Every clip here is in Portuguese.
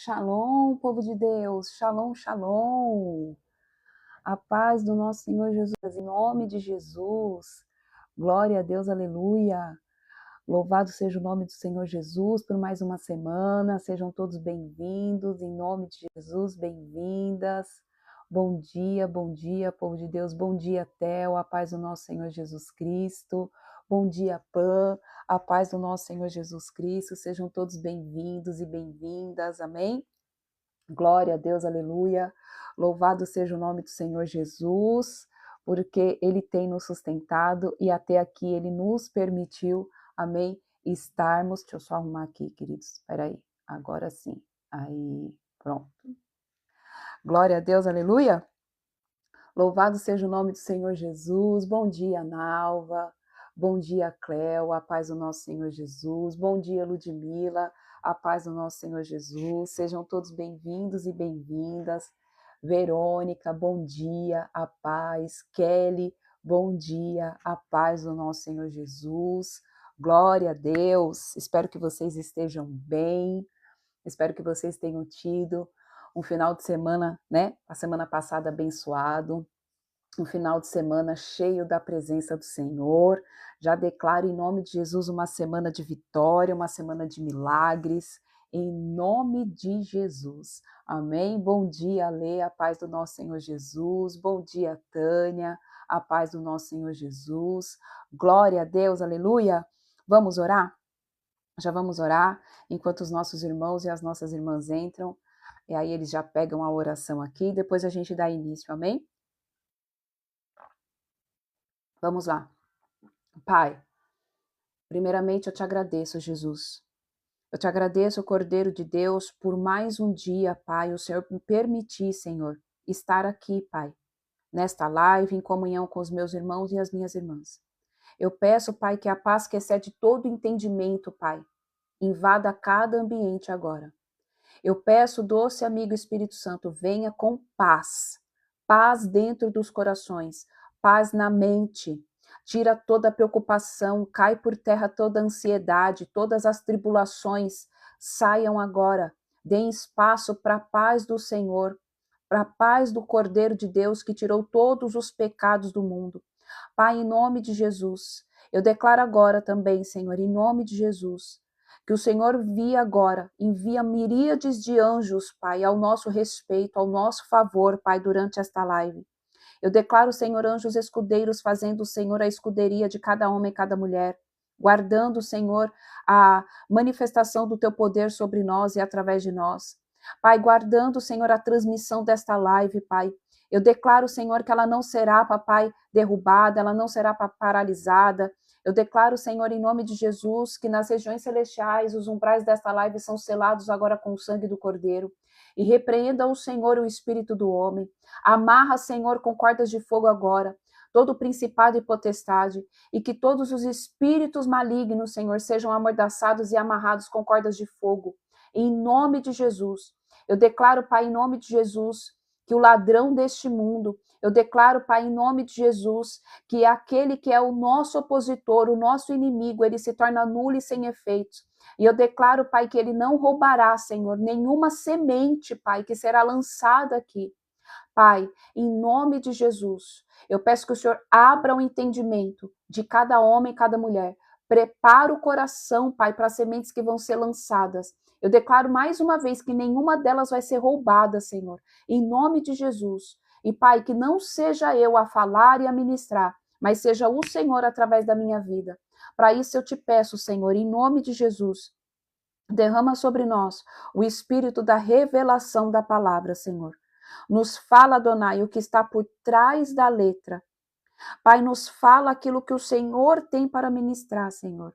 Shalom, povo de Deus, shalom, shalom. A paz do nosso Senhor Jesus, em nome de Jesus. Glória a Deus, aleluia. Louvado seja o nome do Senhor Jesus por mais uma semana. Sejam todos bem-vindos, em nome de Jesus, bem-vindas. Bom dia, povo de Deus. Bom dia, Theo, a paz do nosso Senhor Jesus Cristo. Bom dia, Pan, a paz do nosso Senhor Jesus Cristo. Sejam todos bem-vindos e bem-vindas, amém? Glória a Deus, aleluia. Louvado seja o nome do Senhor Jesus, porque Ele tem nos sustentado e até aqui Ele nos permitiu, amém, estarmos. Deixa eu só arrumar aqui, queridos. Espera aí, agora sim. Aí, pronto. Glória a Deus, aleluia. Louvado seja o nome do Senhor Jesus. Bom dia, Nalva. Bom dia, Cléo. A paz do nosso Senhor Jesus. Bom dia, Ludmila. A paz do nosso Senhor Jesus. Sejam todos bem-vindos e bem-vindas. Verônica, bom dia, a paz. Kelly, bom dia, a paz do nosso Senhor Jesus. Glória a Deus. Espero que vocês estejam bem. Espero que vocês tenham tido um final de semana, né? A semana passada abençoado. Um final de semana cheio da presença do Senhor. Já declaro em nome de Jesus uma semana de vitória, uma semana de milagres, em nome de Jesus. Amém? Bom dia, Lê, a paz do nosso Senhor Jesus. Bom dia, Tânia, a paz do nosso Senhor Jesus. Glória a Deus, aleluia. Vamos orar? Já vamos orar, enquanto os nossos irmãos e as nossas irmãs entram, e aí eles já pegam a oração aqui, depois a gente dá início, amém? Vamos lá. Pai, primeiramente eu te agradeço, Jesus. Eu te agradeço, Cordeiro de Deus, por mais um dia, Pai, o Senhor me permitir, Senhor, estar aqui, Pai, nesta live, em comunhão com os meus irmãos e as minhas irmãs. Eu peço, Pai, que a paz que excede todo entendimento, Pai, invada cada ambiente agora. Eu peço, doce amigo Espírito Santo, venha com paz. Paz dentro dos corações, paz na mente. Tira toda a preocupação, cai por terra toda a ansiedade, todas as tribulações saiam agora. Deem espaço para a paz do Senhor, para a paz do Cordeiro de Deus que tirou todos os pecados do mundo. Pai, em nome de Jesus, eu declaro agora também, Senhor, em nome de Jesus, que o Senhor envia miríades de anjos, Pai, ao nosso respeito, ao nosso favor, Pai, durante esta live. Eu declaro, Senhor, anjos escudeiros, fazendo, Senhor, a escuderia de cada homem e cada mulher, guardando, Senhor, a manifestação do teu poder sobre nós e através de nós. Pai, guardando, Senhor, a transmissão desta live, Pai. Eu declaro, Senhor, que ela não será, papai, derrubada, ela não será paralisada. Eu declaro, Senhor, em nome de Jesus, que nas regiões celestiais os umbrais desta live são selados agora com o sangue do Cordeiro. E repreenda o Senhor o espírito do homem. Amarra, Senhor, com cordas de fogo agora todo principado e potestade, e que todos os espíritos malignos, Senhor, sejam amordaçados e amarrados com cordas de fogo. Em nome de Jesus. Eu declaro, Pai, em nome de Jesus, que o ladrão deste mundo, eu declaro, Pai, em nome de Jesus, que aquele que é o nosso opositor, o nosso inimigo, ele se torna nulo e sem efeito. E eu declaro, Pai, que ele não roubará, Senhor, nenhuma semente, Pai, que será lançada aqui. Pai, em nome de Jesus, eu peço que o Senhor abra o entendimento de cada homem e cada mulher. Prepara o coração, Pai, para as sementes que vão ser lançadas. Eu declaro mais uma vez que nenhuma delas vai ser roubada, Senhor, em nome de Jesus. E, Pai, que não seja eu a falar e a ministrar, mas seja o Senhor através da minha vida. Para isso eu te peço, Senhor, em nome de Jesus, derrama sobre nós o espírito da revelação da palavra, Senhor. Nos fala, Adonai, o que está por trás da letra. Pai, nos fala aquilo que o Senhor tem para ministrar, Senhor.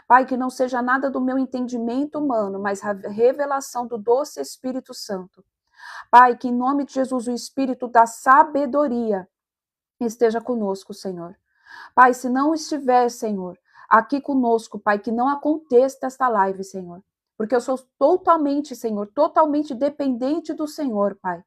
Pai, que não seja nada do meu entendimento humano, mas a revelação do doce Espírito Santo. Pai, que em nome de Jesus o Espírito da sabedoria esteja conosco, Senhor. Pai, se não estiver, Senhor, aqui conosco, Pai, que não aconteça esta live, Senhor. Porque eu sou totalmente, Senhor, totalmente dependente do Senhor, Pai.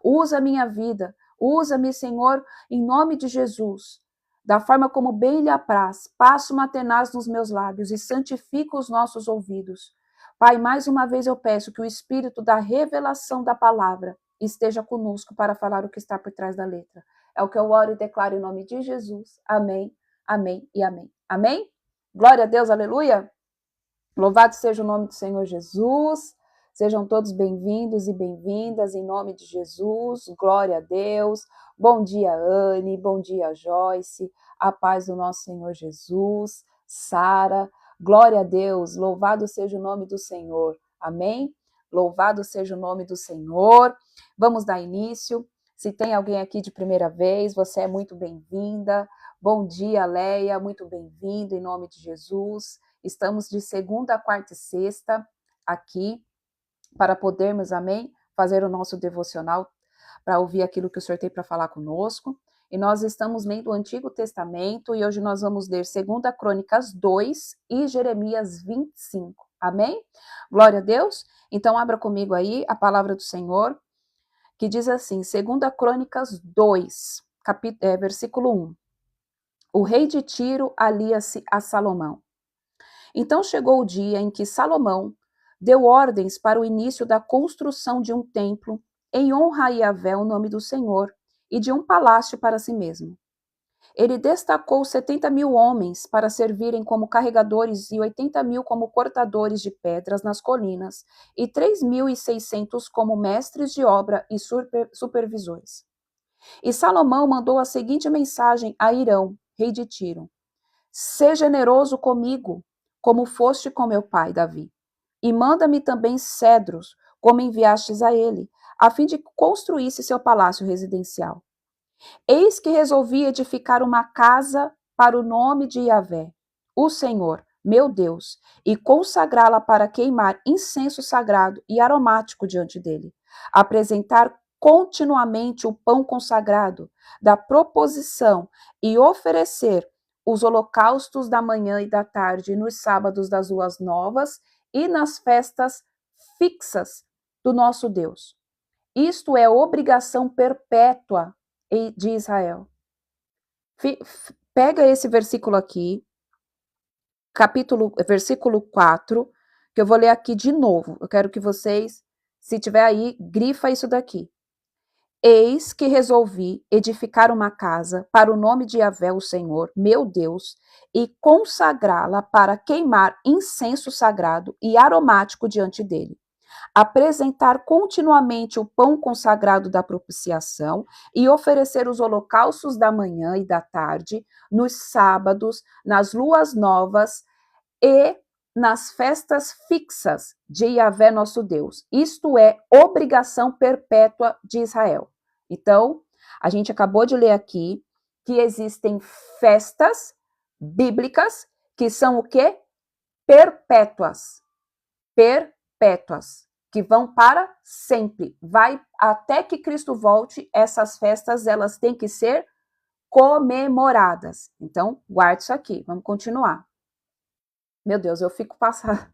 Usa a minha vida, usa-me, Senhor, em nome de Jesus, da forma como bem lhe apraz. Passo uma tenaz nos meus lábios e santifica os nossos ouvidos. Pai, mais uma vez eu peço que o Espírito da revelação da palavra esteja conosco para falar o que está por trás da letra. É o que eu oro e declaro em nome de Jesus. Amém, amém e amém. Amém? Glória a Deus, aleluia. Louvado seja o nome do Senhor Jesus. Sejam todos bem-vindos e bem-vindas em nome de Jesus. Glória a Deus. Bom dia, Anne. Bom dia, Joyce. A paz do nosso Senhor Jesus. Sara. Glória a Deus. Louvado seja o nome do Senhor. Amém? Louvado seja o nome do Senhor. Vamos dar início. Se tem alguém aqui de primeira vez, você é muito bem-vinda. Bom dia, Leia. Muito bem-vindo em nome de Jesus. Estamos de segunda, quarta e sexta aqui para podermos, amém, fazer o nosso devocional, para ouvir aquilo que o Senhor tem para falar conosco. E nós estamos lendo o Antigo Testamento e hoje nós vamos ler 2 Crônicas 2 e Jeremias 25. Amém? Glória a Deus. Então abra comigo aí a palavra do Senhor, que diz assim, 2 Crônicas 2, versículo 1. O rei de Tiro alia-se a Salomão. Então chegou o dia em que Salomão deu ordens para o início da construção de um templo em honra a Yahvé, o nome do Senhor, e de um palácio para si mesmo. Ele destacou 70.000 homens para servirem como carregadores e 80.000 como cortadores de pedras nas colinas e 3.600 como mestres de obra e supervisores. E Salomão mandou a seguinte mensagem a Hirão, rei de Tiro: Sê generoso comigo, como foste com meu pai Davi, e manda-me também cedros, como enviastes a ele, a fim de que construísse seu palácio residencial. Eis que resolvi edificar uma casa para o nome de Yahvé, o Senhor, meu Deus, e consagrá-la para queimar incenso sagrado e aromático diante dele, apresentar continuamente o pão consagrado da proposição e oferecer os holocaustos da manhã e da tarde nos sábados das luas novas e nas festas fixas do nosso Deus. Isto é obrigação perpétua de Israel. Pega esse versículo aqui, versículo 4, que eu vou ler aqui de novo. Eu quero que vocês, se tiver aí, grifa isso daqui. Eis que resolvi edificar uma casa para o nome de Yahvé, o Senhor, meu Deus, e consagrá-la para queimar incenso sagrado e aromático diante dele. Apresentar continuamente o pão consagrado da propiciação e oferecer os holocaustos da manhã e da tarde, nos sábados, nas luas novas e nas festas fixas de Yahvé, nosso Deus. Isto é obrigação perpétua de Israel. Então, a gente acabou de ler aqui que existem festas bíblicas que são o quê? Perpétuas. Perpétuas. Que vão para sempre. Vai até que Cristo volte, essas festas elas têm que ser comemoradas. Então, guarde isso aqui. Vamos continuar. Meu Deus, eu fico passando.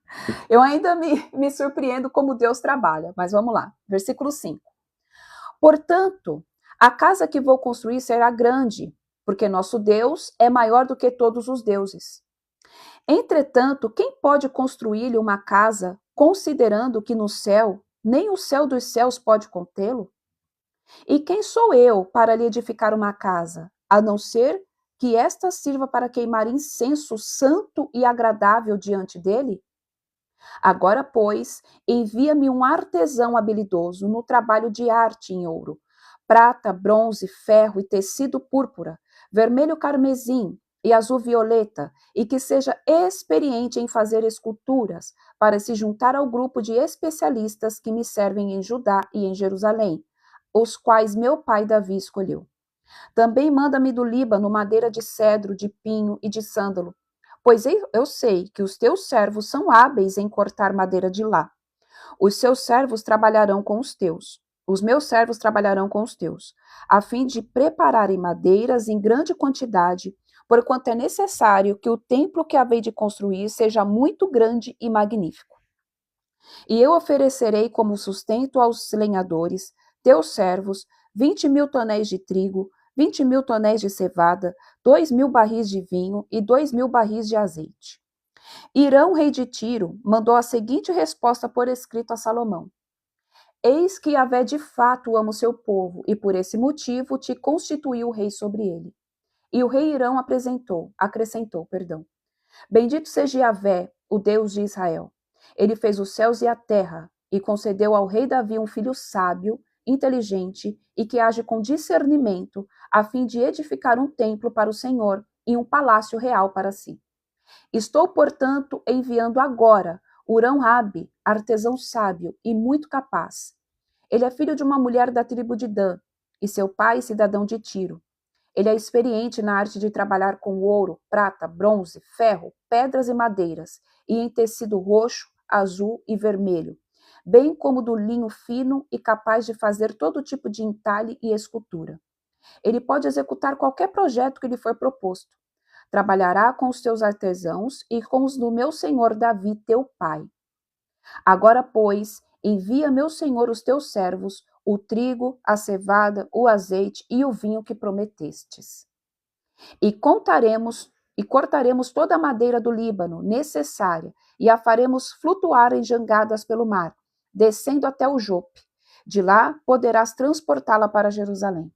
Eu ainda me surpreendo como Deus trabalha, mas vamos lá. Versículo 5. Portanto, a casa que vou construir será grande, porque nosso Deus é maior do que todos os deuses. Entretanto, quem pode construir-lhe uma casa, considerando que no céu, nem o céu dos céus pode contê-lo? E quem sou eu para lhe edificar uma casa, a não ser que esta sirva para queimar incenso santo e agradável diante dele? Agora, pois, envia-me um artesão habilidoso no trabalho de arte em ouro, prata, bronze, ferro e tecido púrpura, vermelho carmesim e azul violeta, e que seja experiente em fazer esculturas, para se juntar ao grupo de especialistas que me servem em Judá e em Jerusalém, os quais meu pai Davi escolheu. Também manda-me do Líbano madeira de cedro, de pinho e de sândalo, pois eu sei que os teus servos são hábeis em cortar madeira de lá. Os seus servos trabalharão com os teus. Os meus servos trabalharão com os teus, a fim de prepararem madeiras em grande quantidade, porquanto é necessário que o templo que havei de construir seja muito grande e magnífico. E eu oferecerei como sustento aos lenhadores, teus servos, 20.000 tonéis de trigo, 20.000 tonéis de cevada, 2.000 barris de vinho e 2.000 barris de azeite. Irão, rei de Tiro, mandou a seguinte resposta por escrito a Salomão: Eis que Yahvé de fato ama o seu povo, e por esse motivo te constituiu rei sobre ele. E o rei Irão acrescentou, Bendito seja Yahvé, o Deus de Israel. Ele fez os céus e a terra, e concedeu ao rei Davi um filho sábio, inteligente e que age com discernimento, a fim de edificar um templo para o Senhor e um palácio real para si. Estou, portanto, enviando agora Urão-Rabi, artesão sábio e muito capaz. Ele é filho de uma mulher da tribo de Dan, e seu pai cidadão de Tiro. Ele é experiente na arte de trabalhar com ouro, prata, bronze, ferro, pedras e madeiras, e em tecido roxo, azul e vermelho, bem como do linho fino e capaz de fazer todo tipo de entalhe e escultura. Ele pode executar qualquer projeto que lhe for proposto. Trabalhará com os teus artesãos e com os do meu senhor Davi, teu pai. Agora, pois, envia meu senhor os teus servos, o trigo, a cevada, o azeite e o vinho que prometestes. E cortaremos toda a madeira do Líbano necessária e a faremos flutuar em jangadas pelo mar, descendo até o Jope. De lá poderás transportá-la para Jerusalém.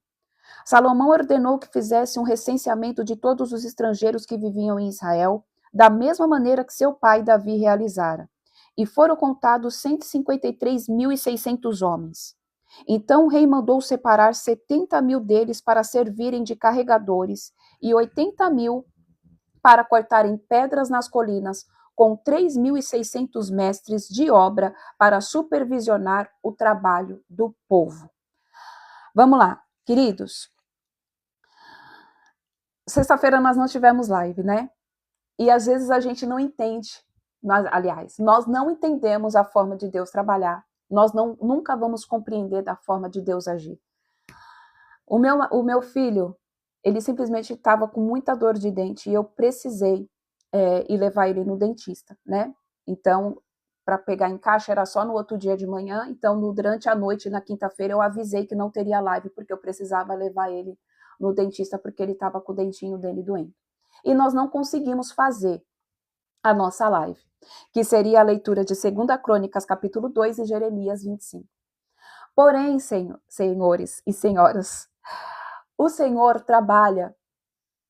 Salomão ordenou que fizesse um recenseamento de todos os estrangeiros que viviam em Israel, da mesma maneira que seu pai Davi realizara. E foram contados 153.600 homens. Então o rei mandou separar 70.000 deles para servirem de carregadores e 80.000 para cortarem pedras nas colinas, com 3.600 mestres de obra para supervisionar o trabalho do povo. Vamos lá, queridos. Sexta-feira nós não tivemos live, né? E às vezes a gente não entende, nós não entendemos a forma de Deus trabalhar. Nós nunca vamos compreender da forma de Deus agir. O meu filho, ele simplesmente estava com muita dor de dente e eu precisei ir levar ele no dentista, né? Então, para pegar em caixa era só no outro dia de manhã, então durante a noite, na quinta-feira, eu avisei que não teria live, porque eu precisava levar ele no dentista, porque ele estava com o dentinho dele doendo. E nós não conseguimos fazer a nossa live, que seria a leitura de 2 Crônicas, capítulo 2 e Jeremias 25. Porém, senhores e senhoras, o Senhor trabalha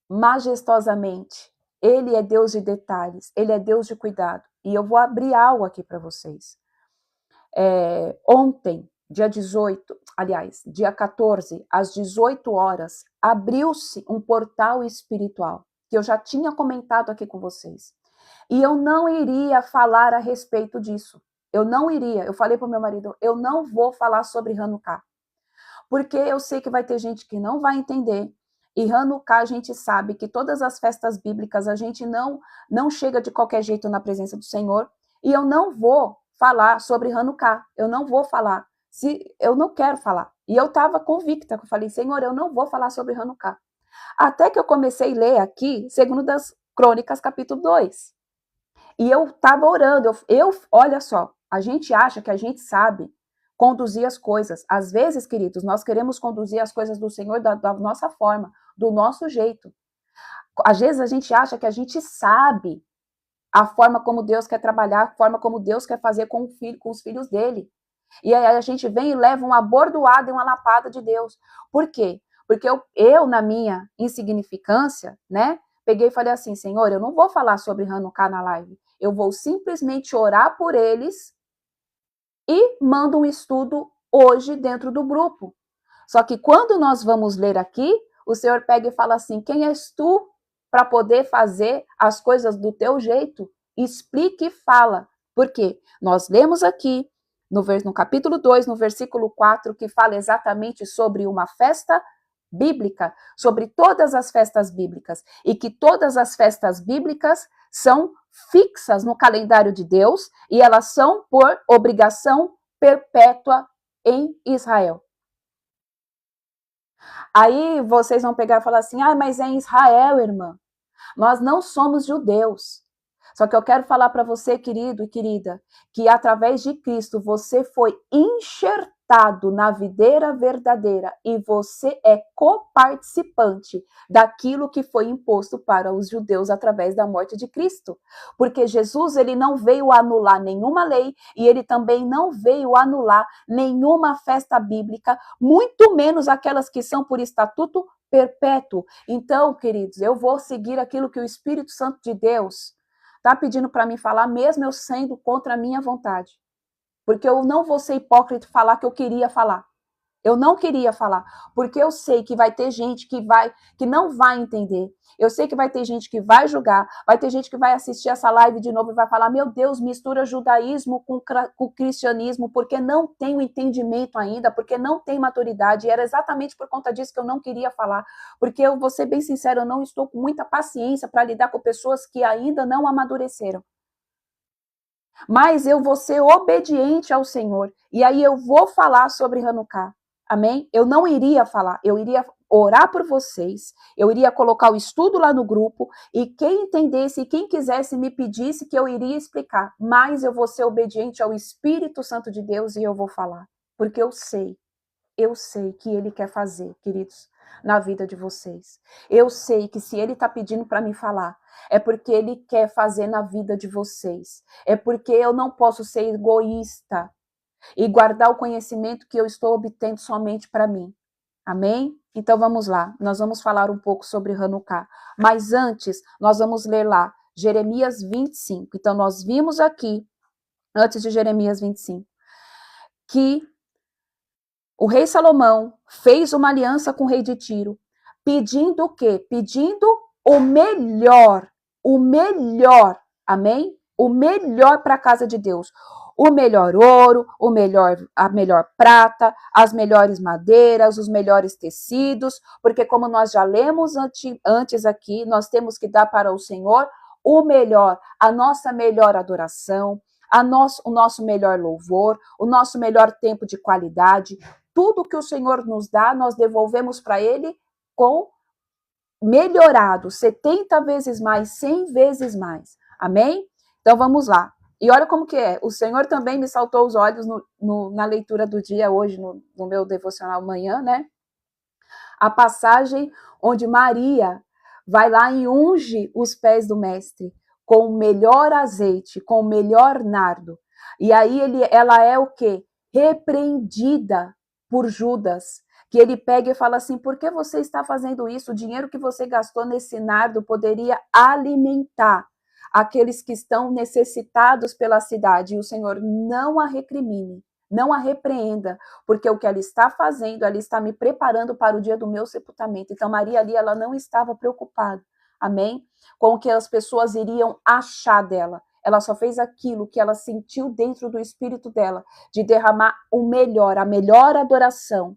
majestosamente. Ele é Deus de detalhes, Ele é Deus de cuidado. E eu vou abrir algo aqui para vocês. Ontem, dia 14, às 18 horas, abriu-se um portal espiritual, que eu já tinha comentado aqui com vocês. E eu não iria falar a respeito disso. Eu não iria. Eu falei para o meu marido, eu não vou falar sobre Hanukkah. Porque eu sei que vai ter gente que não vai entender. E Hanukkah, a gente sabe que todas as festas bíblicas, a gente não chega de qualquer jeito na presença do Senhor. E eu não vou falar sobre Hanukkah. Eu não vou falar. Eu não quero falar. E eu estava convicta, eu falei, Senhor, eu não vou falar sobre Hanukkah. Até que eu comecei a ler aqui, 2 Crônicas, capítulo 2. E eu estava orando. Olha só, a gente acha que a gente sabe conduzir as coisas. Às vezes, queridos, nós queremos conduzir as coisas do Senhor da nossa forma, do nosso jeito. Às vezes a gente acha que a gente sabe a forma como Deus quer trabalhar, a forma como Deus quer fazer com os filhos dele. E aí a gente vem e leva uma bordoada e uma lapada de Deus. Por quê? Porque eu na minha insignificância, né, peguei e falei assim, Senhor, eu não vou falar sobre Hanukkah na live. Eu vou simplesmente orar por eles e mando um estudo hoje dentro do grupo. Só que quando nós vamos ler aqui, o Senhor pega e fala assim, quem és tu para poder fazer as coisas do teu jeito? Explique e fala. Por quê? Nós lemos aqui, no capítulo 2, no versículo 4, que fala exatamente sobre uma festa bíblica, sobre todas as festas bíblicas, e que todas as festas bíblicas são fixas no calendário de Deus e elas são por obrigação perpétua em Israel. Aí vocês vão pegar e falar assim, mas é em Israel, irmã. Nós não somos judeus. Só que eu quero falar para você, querido e querida, que através de Cristo você foi enxertado plantado na videira verdadeira e você é coparticipante daquilo que foi imposto para os judeus através da morte de Cristo. Porque Jesus, ele não veio anular nenhuma lei e ele também não veio anular nenhuma festa bíblica, muito menos aquelas que são por estatuto perpétuo. Então, queridos, eu vou seguir aquilo que o Espírito Santo de Deus está pedindo para mim falar, mesmo eu sendo contra a minha vontade. Porque eu não vou ser hipócrita e falar que eu queria falar. Eu não queria falar, porque eu sei que vai ter gente que não vai entender. Eu sei que vai ter gente que vai julgar, vai ter gente que vai assistir essa live de novo e vai falar: meu Deus, mistura judaísmo com cristianismo, porque não tem o entendimento ainda, porque não tem maturidade. E era exatamente por conta disso que eu não queria falar, porque eu vou ser bem sincero, eu não estou com muita paciência para lidar com pessoas que ainda não amadureceram. Mas eu vou ser obediente ao Senhor. E aí eu vou falar sobre Hanukkah. Amém? Eu não iria falar, eu iria orar por vocês, eu iria colocar o estudo lá no grupo, e quem entendesse e quem quisesse me pedisse que eu iria explicar. Mas eu vou ser obediente ao Espírito Santo de Deus e eu vou falar. Porque eu sei que Ele quer fazer, queridos, na vida de vocês. Eu sei que se Ele está pedindo para me falar, é porque Ele quer fazer na vida de vocês. É porque eu não posso ser egoísta e guardar o conhecimento que eu estou obtendo somente para mim. Amém? Então vamos lá, nós vamos falar um pouco sobre Hanukkah. Mas antes, nós vamos ler lá, Jeremias 25. Então nós vimos aqui, antes de Jeremias 25, que o rei Salomão fez uma aliança com o rei de Tiro, pedindo o quê? Pedindo o melhor, amém? O melhor para a casa de Deus. O melhor ouro, a melhor prata, as melhores madeiras, os melhores tecidos, porque como nós já lemos antes aqui, nós temos que dar para o Senhor o melhor, a nossa melhor adoração, o nosso melhor louvor, o nosso melhor tempo de qualidade. Tudo que o Senhor nos dá, nós devolvemos para Ele com melhorado, 70 vezes mais, 100 vezes mais. Amém? Então vamos lá. E olha como que é. O Senhor também me saltou os olhos na leitura do dia hoje, no meu devocional amanhã, né? A passagem onde Maria vai lá e unge os pés do mestre com o melhor azeite, com o melhor nardo. E aí ela é o quê? Repreendida por Judas, que ele pega e fala assim: por que você está fazendo isso? O dinheiro que você gastou nesse nardo poderia alimentar aqueles que estão necessitados pela cidade. E o Senhor não a recrimine, não a repreenda, porque o que ela está fazendo, ela está me preparando para o dia do meu sepultamento. Então Maria ali, ela não estava preocupada, amém? Com o que as pessoas iriam achar dela. Ela só fez aquilo que ela sentiu dentro do espírito dela, de derramar o melhor, a melhor adoração.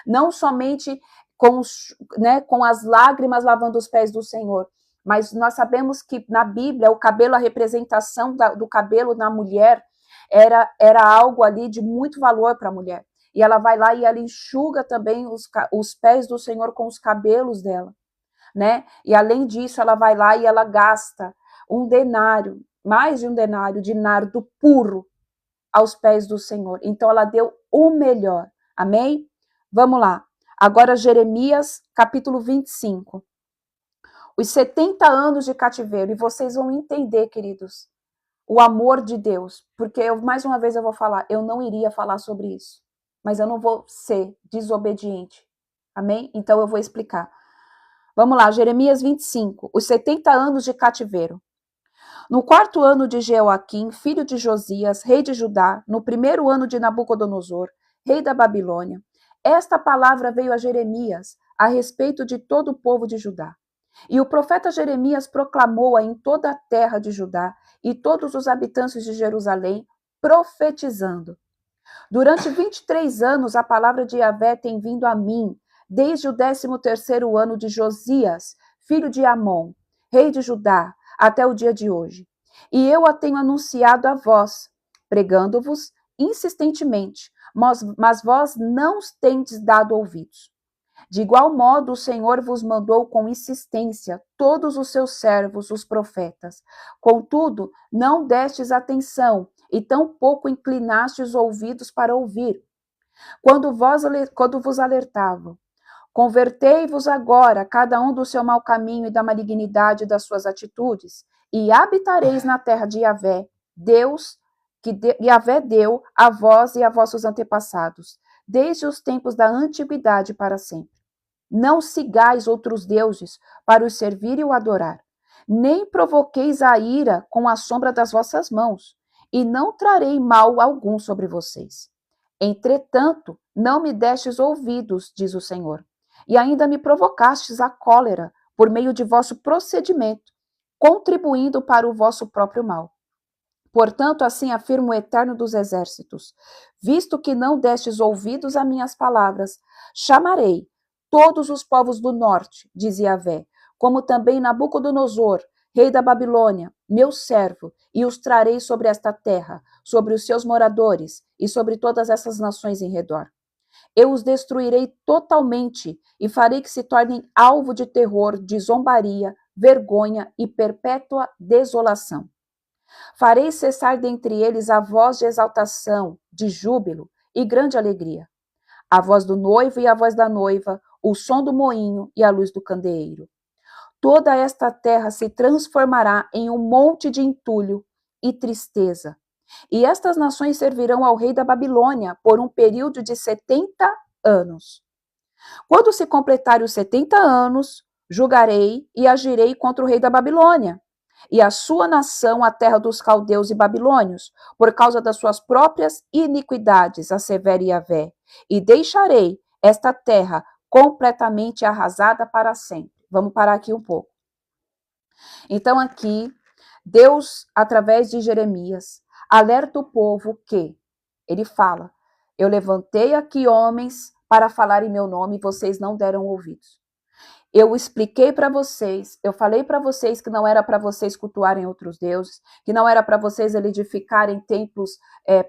Não somente com as lágrimas lavando os pés do Senhor, mas nós sabemos que na Bíblia o cabelo, a representação do cabelo na mulher era algo ali de muito valor para a mulher. E ela vai lá e ela enxuga também os pés do Senhor com os cabelos dela, né? E além disso, ela vai lá e ela gasta um denário, mais de um denário de nardo puro aos pés do Senhor. Então ela deu o melhor. Amém? Vamos lá. Agora Jeremias, capítulo 25. Os 70 anos de cativeiro. E vocês vão entender, queridos, o amor de Deus. Porque, mais uma vez eu vou falar, eu não iria falar sobre isso. Mas eu não vou ser desobediente. Amém? Então eu vou explicar. Vamos lá, Jeremias 25. Os 70 anos de cativeiro. No 4º ano de Jeoaquim, filho de Josias, rei de Judá, no 1º ano de Nabucodonosor, rei da Babilônia, esta palavra veio a Jeremias a respeito de todo o povo de Judá. E o profeta Jeremias proclamou-a em toda a terra de Judá e todos os habitantes de Jerusalém, profetizando. Durante 23 anos a palavra de Yahvé tem vindo a mim, desde o 13º ano de Josias, filho de Amon, rei de Judá, até o dia de hoje. E eu a tenho anunciado a vós, pregando-vos insistentemente, mas vós não tendes dado ouvidos. De igual modo, o Senhor vos mandou com insistência todos os seus servos, os profetas. Contudo, não destes atenção, e tampouco inclinaste os ouvidos para ouvir. Quando vos alertava, convertei-vos agora, cada um do seu mau caminho e da malignidade das suas atitudes, e habitareis na terra de Yahvé, Deus, Yahvé deu a vós e a vossos antepassados, desde os tempos da antiguidade para sempre. Não sigais outros deuses para os servir e o adorar, nem provoqueis a ira com a sombra das vossas mãos, e não trarei mal algum sobre vocês. Entretanto, não me destes ouvidos, diz o Senhor, e ainda me provocastes a cólera por meio de vosso procedimento, contribuindo para o vosso próprio mal. Portanto, assim afirma o Eterno dos Exércitos, visto que não destes ouvidos a minhas palavras, chamarei todos os povos do norte, diz Yahvé, como também Nabucodonosor, rei da Babilônia, meu servo, e os trarei sobre esta terra, sobre os seus moradores e sobre todas essas nações em redor. Eu os destruirei totalmente e farei que se tornem alvo de terror, de zombaria, vergonha e perpétua desolação. Farei cessar dentre eles a voz de exaltação, de júbilo e grande alegria, a voz do noivo e a voz da noiva, o som do moinho e a luz do candeeiro. Toda esta terra se transformará em um monte de entulho e tristeza. E estas nações servirão ao rei da Babilônia por um período de 70 anos. Quando se completarem os 70 anos, julgarei e agirei contra o rei da Babilônia e a sua nação, a terra dos caldeus e babilônios, por causa das suas próprias iniquidades, assevera Yahvé, e deixarei esta terra completamente arrasada para sempre. Vamos parar aqui um pouco. Então aqui, Deus, através de Jeremias, alerta o povo que, ele fala, eu levantei aqui homens para falar em meu nome e vocês não deram ouvidos. Eu expliquei para vocês, eu falei para vocês que não era para vocês cultuarem outros deuses, que não era para vocês edificarem templos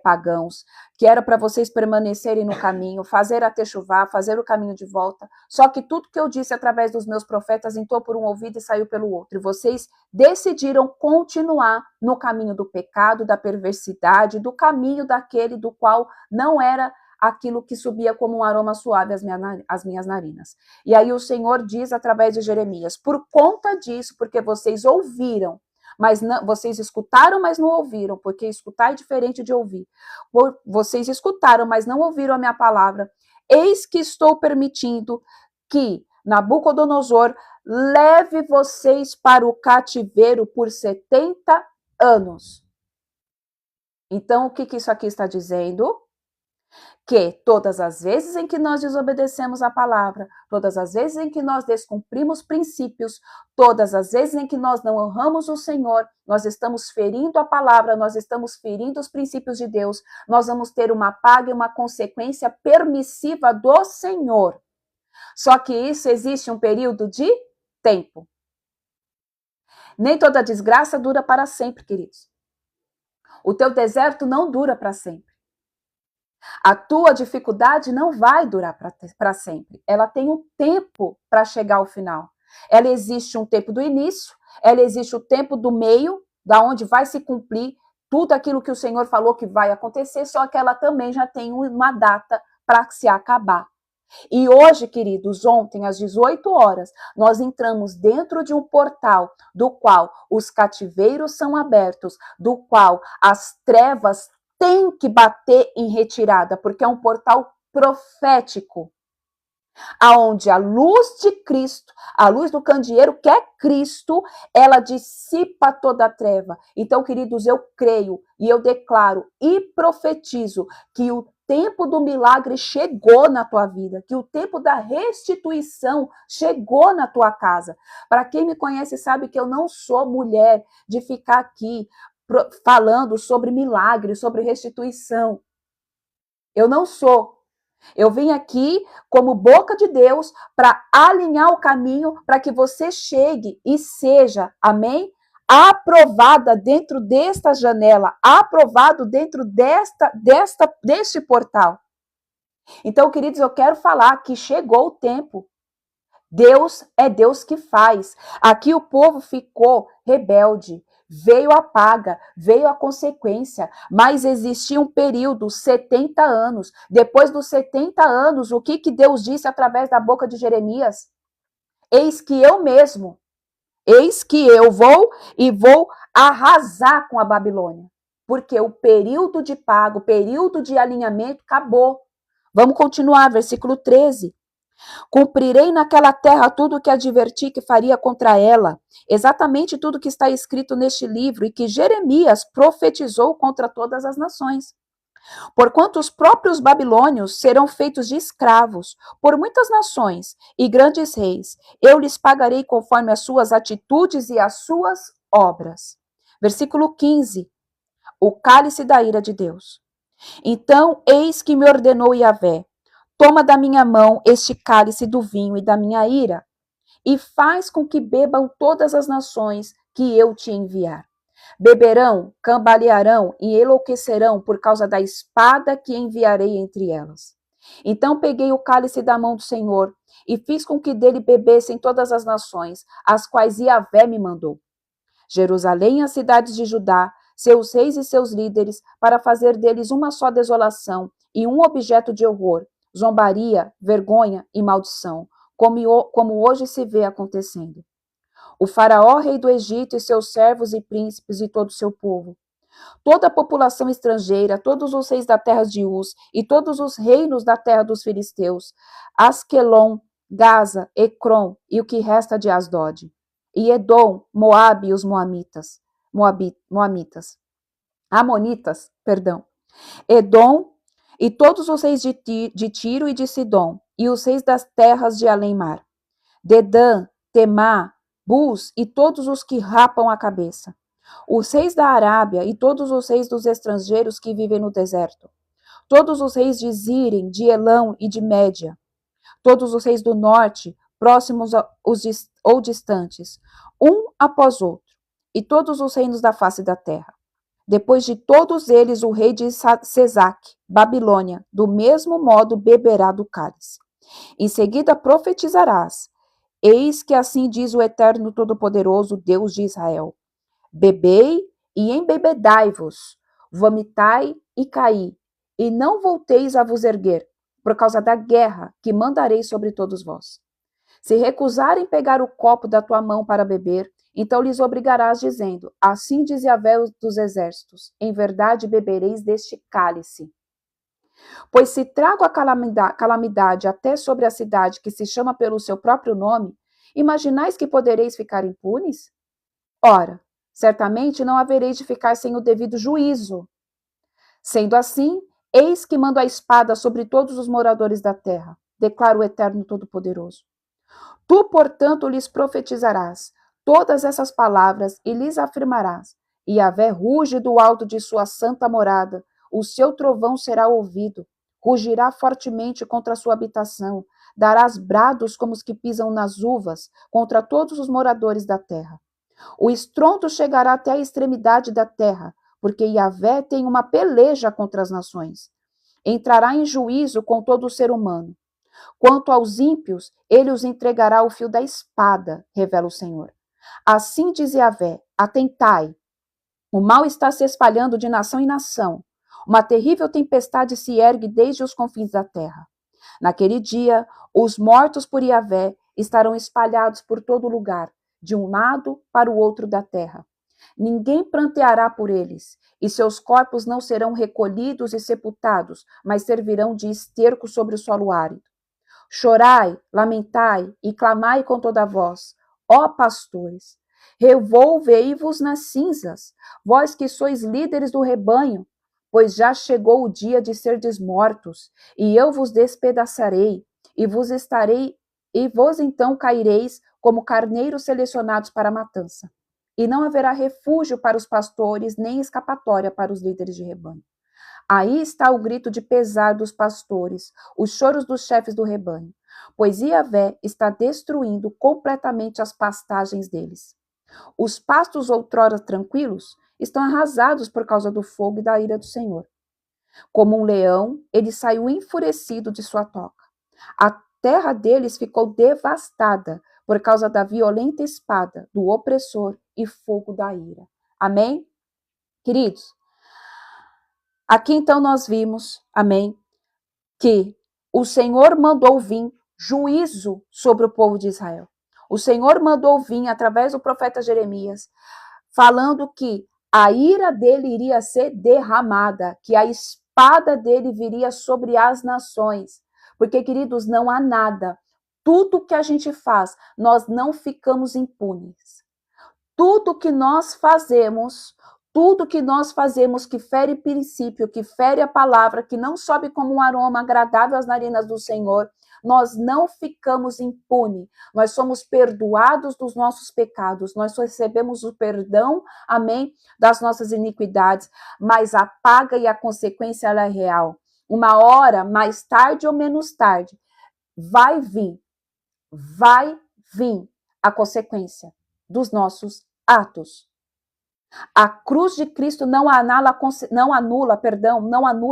pagãos, que era para vocês permanecerem no caminho, fazer a techuvá, fazer o caminho de volta. Só que tudo que eu disse através dos meus profetas entrou por um ouvido e saiu pelo outro. E vocês decidiram continuar no caminho do pecado, da perversidade, do caminho daquele do qual não era aquilo que subia como um aroma suave às minhas narinas. E aí o Senhor diz através de Jeremias, por conta disso, porque vocês ouviram, mas não, vocês escutaram, mas não ouviram, porque escutar é diferente de ouvir. Vocês escutaram, mas não ouviram a minha palavra. Eis que estou permitindo que Nabucodonosor leve vocês para o cativeiro por 70 anos. Então, o que isso aqui está dizendo? Que todas as vezes em que nós desobedecemos a palavra, todas as vezes em que nós descumprimos princípios, todas as vezes em que nós não honramos o Senhor, nós estamos ferindo a palavra, nós estamos ferindo os princípios de Deus, nós vamos ter uma paga e uma consequência permissiva do Senhor. Só que isso existe um período de tempo. Nem toda desgraça dura para sempre, queridos. O teu deserto não dura para sempre. A tua dificuldade não vai durar para sempre. Ela tem um tempo para chegar ao final. Ela existe um tempo do início, ela existe o tempo do meio, da onde vai se cumprir tudo aquilo que o Senhor falou que vai acontecer, só que ela também já tem uma data para se acabar. E hoje, queridos, ontem às 18 horas, nós entramos dentro de um portal do qual os cativeiros são abertos, do qual as trevas tem que bater em retirada, porque é um portal profético, aonde a luz de Cristo, a luz do candeeiro, que é Cristo, ela dissipa toda a treva. Então, queridos, eu creio e eu declaro e profetizo que o tempo do milagre chegou na tua vida, que o tempo da restituição chegou na tua casa. Para quem me conhece sabe que eu não sou mulher de ficar aqui falando sobre milagre, sobre restituição. Eu não sou. Eu vim aqui como boca de Deus para alinhar o caminho para que você chegue e seja, amém? Aprovada dentro desta janela, aprovado dentro deste portal. Então, queridos, eu quero falar que chegou o tempo. Deus é Deus que faz. Aqui o povo ficou rebelde, Veio a paga, veio a consequência, mas existia um período, 70 anos. Depois dos 70 anos, o que Deus disse através da boca de Jeremias? Eis que eu mesmo, eis que eu vou arrasar com a Babilônia. Porque o período de pago, o período de alinhamento acabou. Vamos continuar, versículo 13. Cumprirei naquela terra tudo o que adverti que faria contra ela, exatamente tudo que está escrito neste livro e que Jeremias profetizou contra todas as nações. Porquanto os próprios babilônios serão feitos de escravos por muitas nações e grandes reis, eu lhes pagarei conforme as suas atitudes e as suas obras. Versículo 15. O cálice da ira de Deus. Então, eis que me ordenou Yahvé: toma da minha mão este cálice do vinho e da minha ira, e faz com que bebam todas as nações que eu te enviar. Beberão, cambalearão e enlouquecerão por causa da espada que enviarei entre elas. Então peguei o cálice da mão do Senhor e fiz com que dele bebessem todas as nações, as quais Yahvé me mandou. Jerusalém e as cidades de Judá, seus reis e seus líderes, para fazer deles uma só desolação e um objeto de horror, zombaria, vergonha e maldição, como hoje se vê acontecendo. O faraó, rei do Egito, e seus servos e príncipes e todo o seu povo. Toda a população estrangeira, todos os reis da terra de Uz e todos os reinos da terra dos filisteus, Asquelon, Gaza, Ecrom e o que resta de Asdod. E Edom, Moabe e os Amonitas, Edom e todos os reis de Tiro e de Sidom, e os reis das terras de além-mar. Dedã, Temá, Bus e todos os que rapam a cabeça. Os reis da Arábia e todos os reis dos estrangeiros que vivem no deserto. Todos os reis de Zirem, de Elão e de Média. Todos os reis do norte, próximos ou distantes, um após outro. E todos os reinos da face da terra. Depois de todos eles, o rei de Sesac, Babilônia, do mesmo modo beberá do cálice. Em seguida profetizarás: eis que assim diz o Eterno Todo-Poderoso, Deus de Israel: bebei e embebedai-vos, vomitai e caí, e não volteis a vos erguer, por causa da guerra que mandarei sobre todos vós. Se recusarem pegar o copo da tua mão para beber, então lhes obrigarás, dizendo: assim diz Yahvé dos exércitos, em verdade bebereis deste cálice. Pois se trago a calamidade até sobre a cidade que se chama pelo seu próprio nome, imaginais que podereis ficar impunes? Ora, certamente não havereis de ficar sem o devido juízo. Sendo assim, eis que mando a espada sobre todos os moradores da terra, declara o Eterno Todo-Poderoso. Tu, portanto, lhes profetizarás todas essas palavras e lhes afirmarás: e Yahvé ruge do alto de sua santa morada, o seu trovão será ouvido, rugirá fortemente contra a sua habitação, darás brados como os que pisam nas uvas contra todos os moradores da terra. O estrondo chegará até a extremidade da terra, porque Yahvé tem uma peleja contra as nações. Entrará em juízo com todo o ser humano. Quanto aos ímpios, ele os entregará ao fio da espada, revela o Senhor. Assim diz Yahvé: atentai, o mal está se espalhando de nação em nação. Uma terrível tempestade se ergue desde os confins da terra. Naquele dia, os mortos por Yahvé estarão espalhados por todo lugar, de um lado para o outro da terra. Ninguém pranteará por eles, e seus corpos não serão recolhidos e sepultados, mas servirão de esterco sobre o solo árido. Chorai, lamentai e clamai com toda a voz, ó pastores. Revolvei-vos nas cinzas, vós que sois líderes do rebanho, pois já chegou o dia de serdes mortos, e eu vos despedaçarei, e vos então caireis como carneiros selecionados para a matança. E não haverá refúgio para os pastores, nem escapatória para os líderes de rebanho. Aí está o grito de pesar dos pastores, os choros dos chefes do rebanho, pois Yahvé está destruindo completamente as pastagens deles. Os pastos outrora tranquilos estão arrasados por causa do fogo e da ira do Senhor. Como um leão, ele saiu enfurecido de sua toca. A terra deles ficou devastada por causa da violenta espada do opressor e fogo da ira. Amém? Queridos, aqui então nós vimos, amém, que o Senhor mandou vir juízo sobre o povo de Israel. O Senhor mandou vir, através do profeta Jeremias, falando que a ira dele iria ser derramada, que a espada dele viria sobre as nações. Porque, queridos, não há nada. Tudo que a gente faz, nós não ficamos impunes. Tudo que nós fazemos que fere princípio, que fere a palavra, que não sobe como um aroma agradável às narinas do Senhor, nós não ficamos impunes. Nós somos perdoados dos nossos pecados, nós recebemos o perdão, amém, das nossas iniquidades, mas a paga e a consequência ela é real. Uma hora, mais tarde ou menos tarde, vai vir a consequência dos nossos atos. A cruz de Cristo não anula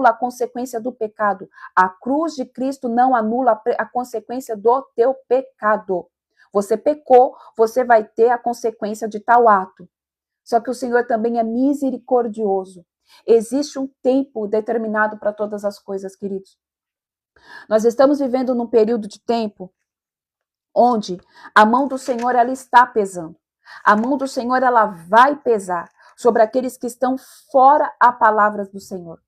a consequência do pecado. A cruz de Cristo não anula a consequência do teu pecado. Você pecou, você vai ter a consequência de tal ato. Só que o Senhor também é misericordioso. Existe um tempo determinado para todas as coisas, queridos. Nós estamos vivendo num período de tempo onde a mão do Senhor ela está pesando. A mão do Senhor ela vai pesar sobre aqueles que estão fora a palavra do Senhor.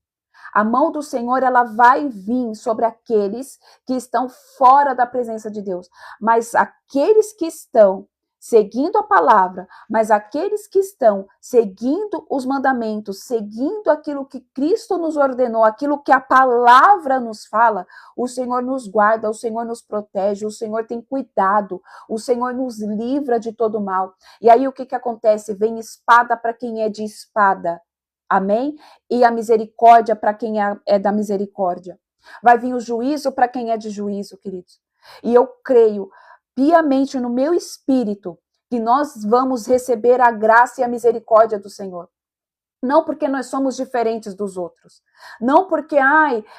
A mão do Senhor ela vai vir sobre aqueles que estão fora da presença de Deus. Mas aqueles que estão seguindo a palavra, mas aqueles que estão seguindo os mandamentos, seguindo aquilo que Cristo nos ordenou, aquilo que a palavra nos fala, o Senhor nos guarda, o Senhor nos protege, o Senhor tem cuidado, o Senhor nos livra de todo mal. E aí o que acontece? Vem espada para quem é de espada. Amém? E a misericórdia para quem é da misericórdia. Vai vir o juízo para quem é de juízo, queridos. E eu creio piamente no meu espírito que nós vamos receber a graça e a misericórdia do Senhor. Não porque nós somos diferentes dos outros. Não porque,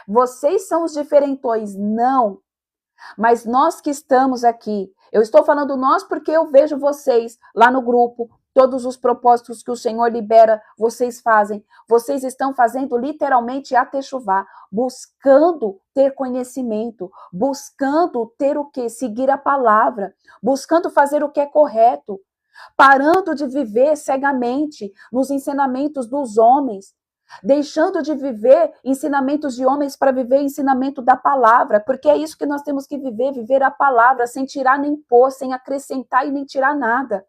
vocês são os diferentões. Não. Mas nós que estamos aqui, eu estou falando nós porque eu vejo vocês lá no grupo, todos os propósitos que o Senhor libera, vocês fazem. Vocês estão fazendo literalmente a techuvá, buscando ter conhecimento, buscando ter o quê? Seguir a palavra, buscando fazer o que é correto, parando de viver cegamente nos ensinamentos dos homens, deixando de viver ensinamentos de homens para viver ensinamento da palavra, porque é isso que nós temos que viver a palavra, sem tirar nem pôr, sem acrescentar e nem tirar nada.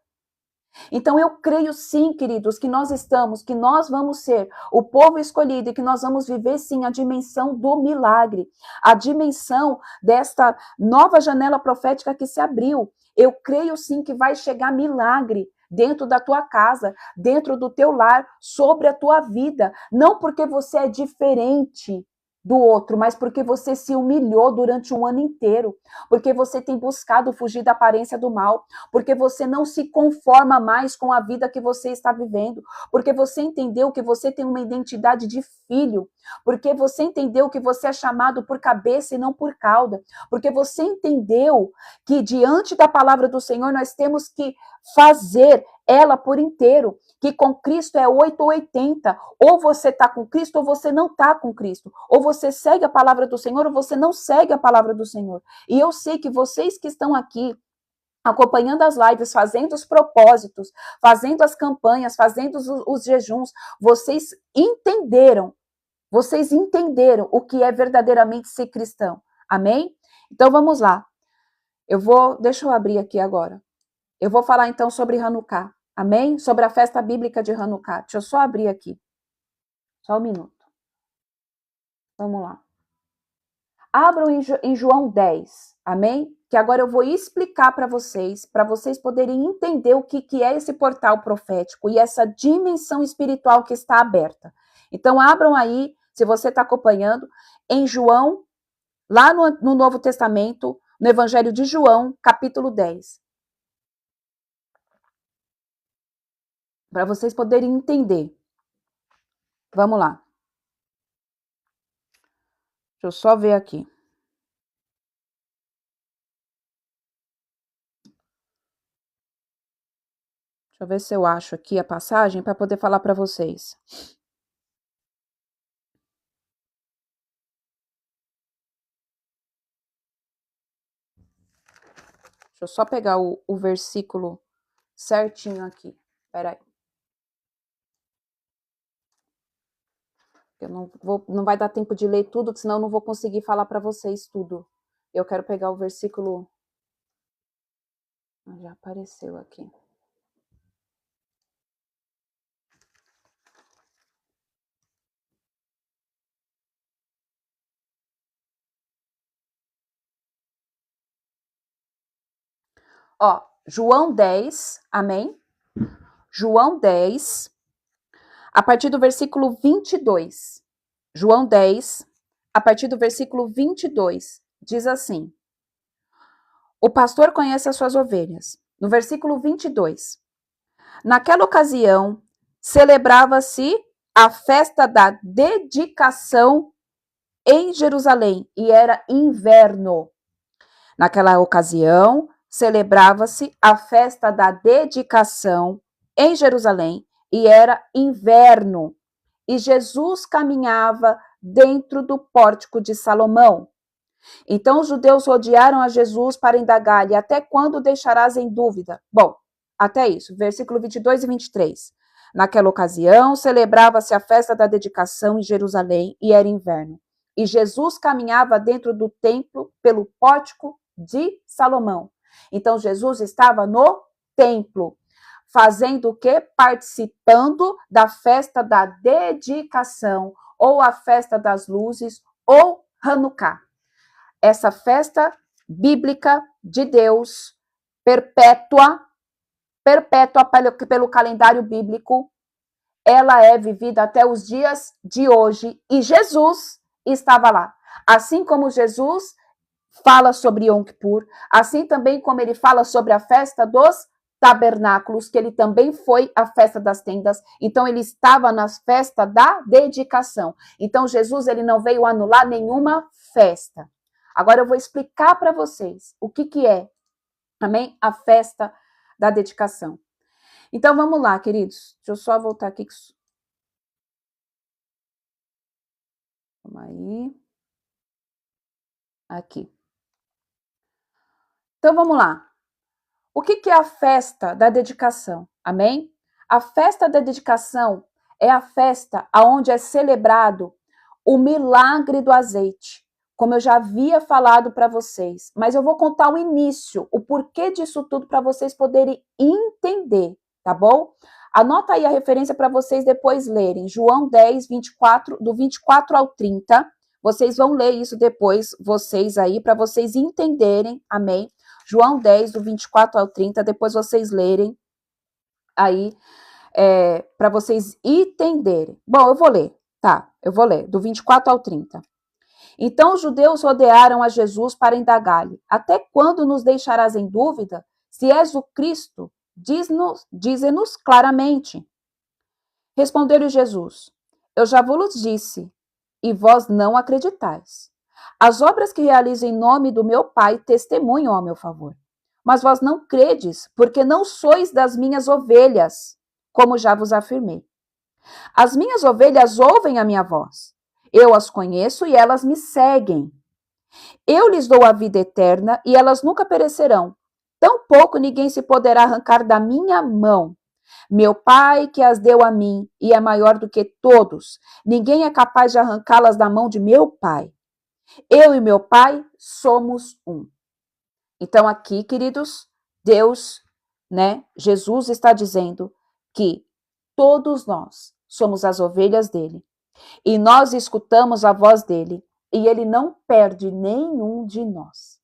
Então eu creio sim, queridos, que nós vamos ser o povo escolhido e que nós vamos viver sim a dimensão do milagre, a dimensão desta nova janela profética que se abriu. Eu creio sim que vai chegar milagre dentro da tua casa, dentro do teu lar, sobre a tua vida, não porque você é diferente do outro, mas porque você se humilhou durante um ano inteiro, porque você tem buscado fugir da aparência do mal, porque você não se conforma mais com a vida que você está vivendo, porque você entendeu que você tem uma identidade de filho, porque você entendeu que você é chamado por cabeça e não por cauda, porque você entendeu que diante da palavra do Senhor nós temos que fazer ela por inteiro, que com Cristo é 8 ou 80, ou você está com Cristo ou você não está com Cristo, ou você segue a palavra do Senhor ou você não segue a palavra do Senhor. E eu sei que vocês que estão aqui acompanhando as lives, fazendo os propósitos, fazendo as campanhas, fazendo os jejuns, vocês entenderam o que é verdadeiramente ser cristão. Amém? Então vamos lá. Deixa eu abrir aqui agora. Eu vou falar então sobre Hanukkah. Amém? Sobre a festa bíblica de Hanukkah. Deixa eu só abrir aqui. Só um minuto. Vamos lá. Abram em João 10. Amém? Que agora eu vou explicar para vocês poderem entender o que é esse portal profético e essa dimensão espiritual que está aberta. Então, abram aí, se você está acompanhando, em João, lá no Novo Testamento, no Evangelho de João, capítulo 10. Para vocês poderem entender. Vamos lá. Deixa eu só ver aqui. Deixa eu ver se eu acho aqui a passagem para poder falar para vocês. Deixa eu só pegar o versículo certinho aqui. Peraí. Eu não vai dar tempo de ler tudo, senão eu não vou conseguir falar para vocês tudo. Eu quero pegar o versículo. Já apareceu aqui. Ó, João 10, amém? João 10, a partir do versículo 22. João 10, a partir do versículo 22, diz assim: O pastor conhece as suas ovelhas. No versículo 22. Naquela ocasião, celebrava-se a festa da dedicação em Jerusalém, e era inverno. Naquela ocasião, celebrava-se a festa da dedicação em Jerusalém, e era inverno. E Jesus caminhava dentro do pórtico de Salomão. Então os judeus rodearam a Jesus para indagar-lhe: até quando deixarás em dúvida? Bom, até isso, versículo 22 e 23. Naquela ocasião, celebrava-se a festa da dedicação em Jerusalém e era inverno. E Jesus caminhava dentro do templo pelo pórtico de Salomão. Então Jesus estava no templo, fazendo o quê? Participando da festa da dedicação, ou a festa das luzes, ou Hanukkah. Essa festa bíblica de Deus, perpétua pelo calendário bíblico, ela é vivida até os dias de hoje, e Jesus estava lá. Assim como Jesus fala sobre Yom Kippur, assim também como ele fala sobre a festa dos tabernáculos, que ele também foi a festa das tendas, então ele estava na festa da dedicação. Então Jesus, ele não veio anular nenhuma festa. Agora eu vou explicar para vocês o que é, amém? A festa da dedicação. Então vamos lá, queridos. Deixa eu só voltar aqui. Vamos aí. Aqui. Então vamos lá. O que é a festa da dedicação? Amém? A festa da dedicação é a festa onde é celebrado o milagre do azeite, como eu já havia falado para vocês. Mas eu vou contar o início, o porquê disso tudo, para vocês poderem entender, tá bom? Anota aí a referência para vocês depois lerem. João 10, 24, do 24 ao 30. Vocês vão ler isso depois, vocês aí, para vocês entenderem, amém? João 10, do 24 ao 30, depois vocês lerem aí, para vocês entenderem. Bom, eu vou ler, tá? Eu vou ler, do 24 ao 30. Então os judeus rodearam a Jesus para indagar-lhe: até quando nos deixarás em dúvida? Se és o Cristo, dize-nos claramente. Respondeu-lhe Jesus: eu já vos disse, e vós não acreditais. As obras que realizo em nome do meu Pai testemunham ao meu favor. Mas vós não credes, porque não sois das minhas ovelhas, como já vos afirmei. As minhas ovelhas ouvem a minha voz. Eu as conheço e elas me seguem. Eu lhes dou a vida eterna e elas nunca perecerão. Tampouco ninguém se poderá arrancar da minha mão. Meu Pai que as deu a mim e é maior do que todos. Ninguém é capaz de arrancá-las da mão de meu Pai. Eu e meu Pai somos um. Então aqui, queridos, Deus, Jesus está dizendo que todos nós somos as ovelhas dele. E nós escutamos a voz dele. E ele não perde nenhum de nós.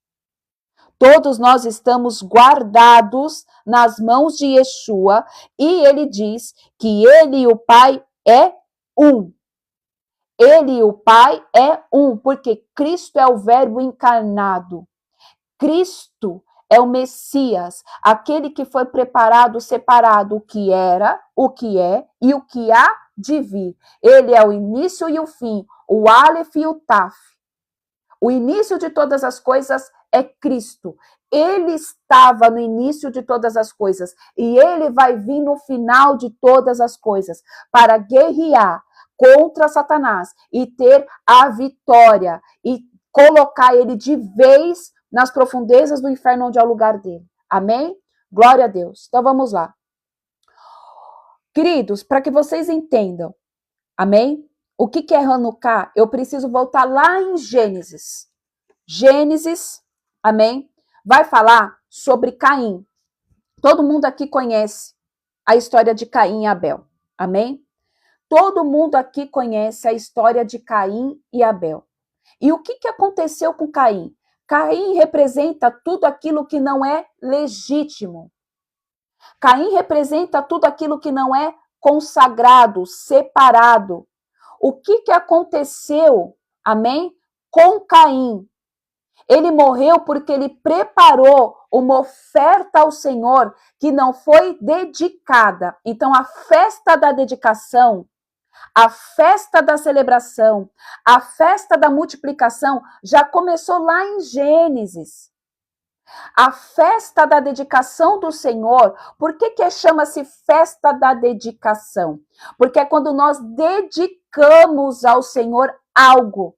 Todos nós estamos guardados nas mãos de Yeshua. E ele diz que ele e o Pai é um. Ele e o Pai é um, porque Cristo é o Verbo encarnado. Cristo é o Messias, aquele que foi preparado, separado, o que era, o que é e o que há de vir. Ele é o início e o fim, o Aleph e o Taf, O início de todas as coisas é Cristo. Ele estava no início de todas as coisas e ele vai vir no final de todas as coisas para guerrear contra Satanás e ter a vitória e colocar ele de vez nas profundezas do inferno, onde é o lugar dele. Amém? Glória a Deus. Então vamos lá. Queridos, para que vocês entendam, amém? O que é Hanukkah? Eu preciso voltar lá em Gênesis. Gênesis, amém? Vai falar sobre Caim. Todo mundo aqui conhece a história de Caim e Abel, amém? Todo mundo aqui conhece a história de Caim e Abel. E o que aconteceu com Caim? Caim representa tudo aquilo que não é legítimo. Caim representa tudo aquilo que não é consagrado, separado. O que aconteceu, amém, com Caim? Ele morreu porque ele preparou uma oferta ao Senhor que não foi dedicada. Então, a festa da dedicação, a festa da celebração, a festa da multiplicação já começou lá em Gênesis. A festa da dedicação do Senhor, por que chama-se festa da dedicação? Porque é quando nós dedicamos ao Senhor algo.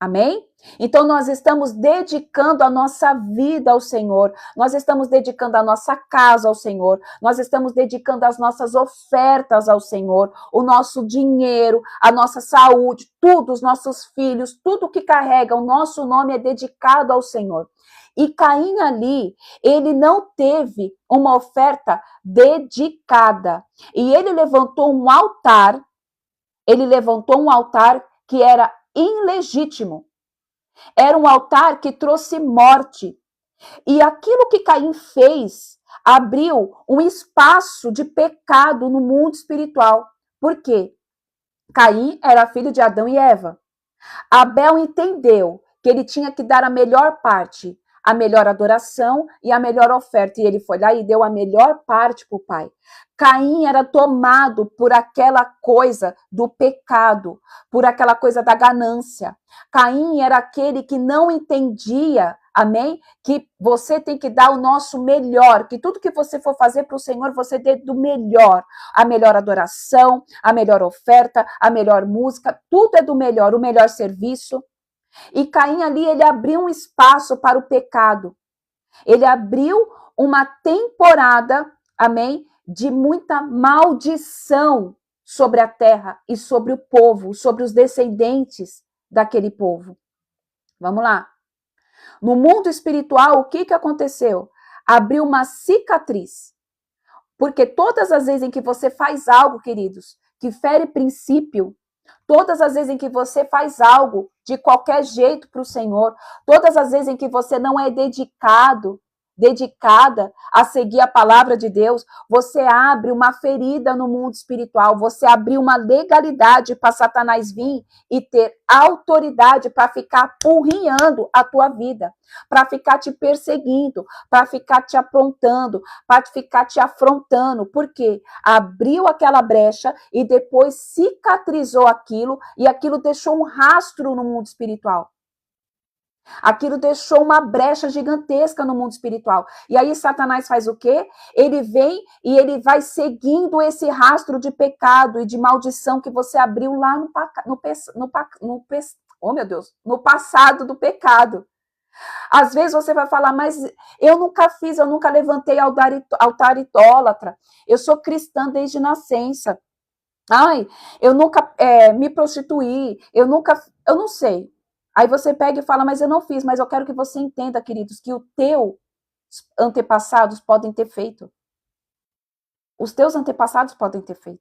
Amém? Então, nós estamos dedicando a nossa vida ao Senhor, nós estamos dedicando a nossa casa ao Senhor, nós estamos dedicando as nossas ofertas ao Senhor, o nosso dinheiro, a nossa saúde, tudo, os nossos filhos, tudo que carrega o nosso nome é dedicado ao Senhor. E Caim ali, ele não teve uma oferta dedicada. E ele levantou um altar que era ilegítimo. Era um altar que trouxe morte. E aquilo que Caim fez abriu um espaço de pecado no mundo espiritual. Por quê? Caim era filho de Adão e Eva. Abel entendeu que ele tinha que dar a melhor parte, a melhor adoração e a melhor oferta. E ele foi lá e deu a melhor parte para o pai. Caim era tomado por aquela coisa do pecado, por aquela coisa da ganância. Caim era aquele que não entendia, amém? Que você tem que dar o nosso melhor, que tudo que você for fazer para o Senhor, você dê do melhor. A melhor adoração, a melhor oferta, a melhor música, tudo é do melhor, o melhor serviço. E Caim ali, ele abriu um espaço para o pecado. Ele abriu uma temporada, amém, de muita maldição sobre a terra e sobre o povo, sobre os descendentes daquele povo. Vamos lá. No mundo espiritual, o que aconteceu? Abriu uma cicatriz. Porque todas as vezes em que você faz algo, queridos, que fere princípio, todas as vezes em que você faz algo de qualquer jeito para o Senhor, todas as vezes em que você não é dedicada a seguir a palavra de Deus, você abre uma ferida no mundo espiritual, você abriu uma legalidade para Satanás vir e ter autoridade para ficar apurrinhando a tua vida, para ficar te perseguindo, para ficar te aprontando, para ficar te afrontando, porque abriu aquela brecha e depois cicatrizou aquilo e aquilo deixou um rastro no mundo espiritual. Aquilo deixou uma brecha gigantesca no mundo espiritual. E aí Satanás faz o quê? Ele vem e ele vai seguindo esse rastro de pecado e de maldição que você abriu lá no passado do pecado. Às vezes você vai falar, mas eu nunca fiz, eu nunca levantei altar idólatra. Eu sou cristã desde nascença. Ai, eu nunca me prostituí, eu não sei. Aí você pega e fala, mas eu não fiz, mas eu quero que você entenda, queridos, que os teus antepassados podem ter feito. Os teus antepassados podem ter feito.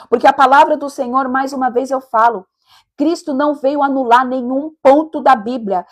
Porque a palavra do Senhor, mais uma vez eu falo, Cristo não veio anular nenhum ponto da Bíblia.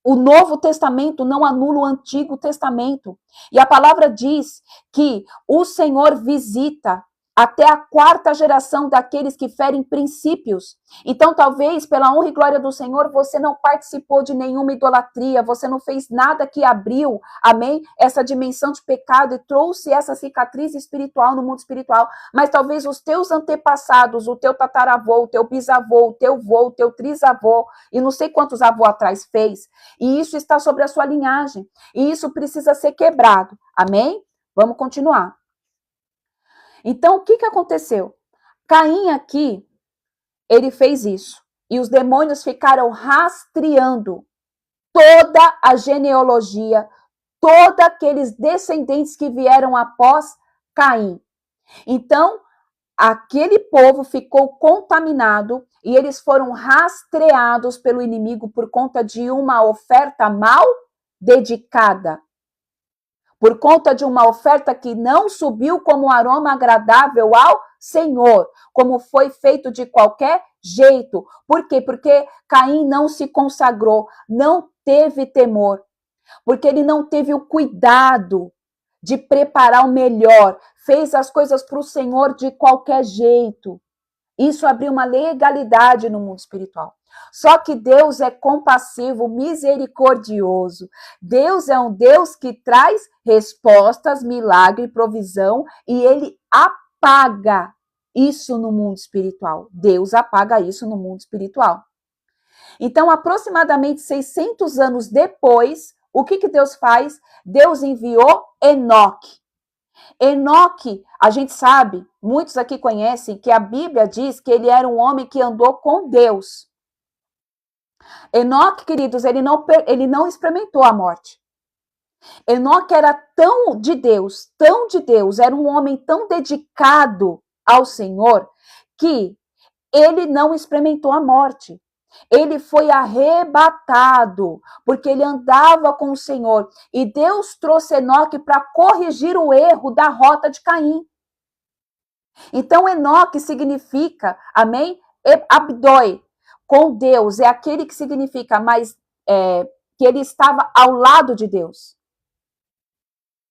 O Novo Testamento não anula o Antigo Testamento. E a palavra diz que o Senhor visita até a quarta geração daqueles que ferem princípios. Então, talvez, pela honra e glória do Senhor, você não participou de nenhuma idolatria, você não fez nada que abriu, amém, essa dimensão de pecado e trouxe essa cicatriz espiritual no mundo espiritual. Mas talvez os teus antepassados, o teu tataravô, o teu bisavô, o teu vô, o teu trisavô, e não sei quantos avós atrás fez, e isso está sobre a sua linhagem, e isso precisa ser quebrado, amém? Vamos continuar. Então, o que aconteceu? Caim aqui, ele fez isso. E os demônios ficaram rastreando toda a genealogia, todos aqueles descendentes que vieram após Caim. Então, aquele povo ficou contaminado e eles foram rastreados pelo inimigo por conta de uma oferta mal dedicada. Por conta de uma oferta que não subiu como um aroma agradável ao Senhor, como foi feito de qualquer jeito. Por quê? Porque Caim não se consagrou, não teve temor, porque ele não teve o cuidado de preparar o melhor, fez as coisas para o Senhor de qualquer jeito. Isso abriu uma legalidade no mundo espiritual. Só que Deus é compassivo, misericordioso. Deus é um Deus que traz respostas, milagre, provisão, e ele apaga isso no mundo espiritual. Deus apaga isso no mundo espiritual. Então, aproximadamente 600 anos depois, o que Deus faz? Deus enviou Enoque. Enoque, a gente sabe, muitos aqui conhecem, que a Bíblia diz que ele era um homem que andou com Deus. Enoque, queridos, ele não experimentou a morte. Enoque era tão de Deus, era um homem tão dedicado ao Senhor, que ele não experimentou a morte. Ele foi arrebatado, porque ele andava com o Senhor. E Deus trouxe Enoque para corrigir o erro da rota de Caim. Então, Enoque significa, amém? Abdoi, com Deus, é aquele que significa, que ele estava ao lado de Deus.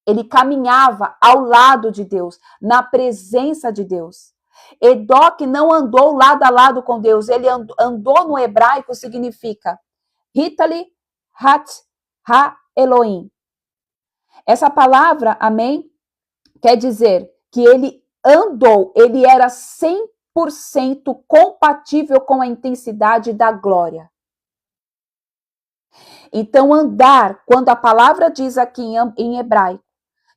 Ele caminhava ao lado de Deus, na presença de Deus. Edoque não andou lado a lado com Deus, ele andou no hebraico, significa Hitali Hat Ha Elohim. Essa palavra, amém, quer dizer que ele andou, ele era 100% compatível com a intensidade da glória. Então, andar, quando a palavra diz aqui em hebraico,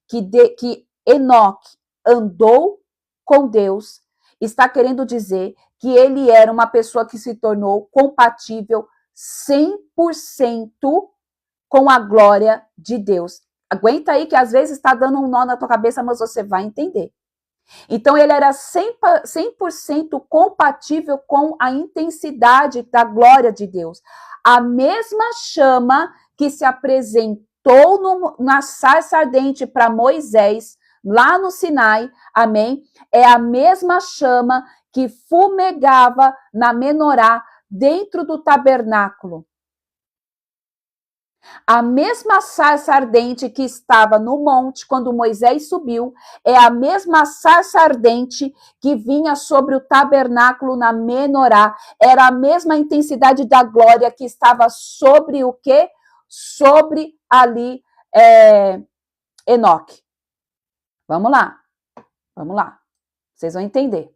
que Enoque andou com Deus, está querendo dizer que ele era uma pessoa que se tornou compatível 100% com a glória de Deus. Aguenta aí que às vezes está dando um nó na tua cabeça, mas você vai entender. Então ele era 100% compatível com a intensidade da glória de Deus. A mesma chama que se apresentou na sarça ardente para Moisés, lá no Sinai, amém? É a mesma chama que fumegava na menorá dentro do tabernáculo. A mesma sarça ardente que estava no monte quando Moisés subiu, é a mesma sarça ardente que vinha sobre o tabernáculo na menorá. Era a mesma intensidade da glória que estava sobre o quê? Sobre ali Enoque. Vamos lá. Vocês vão entender.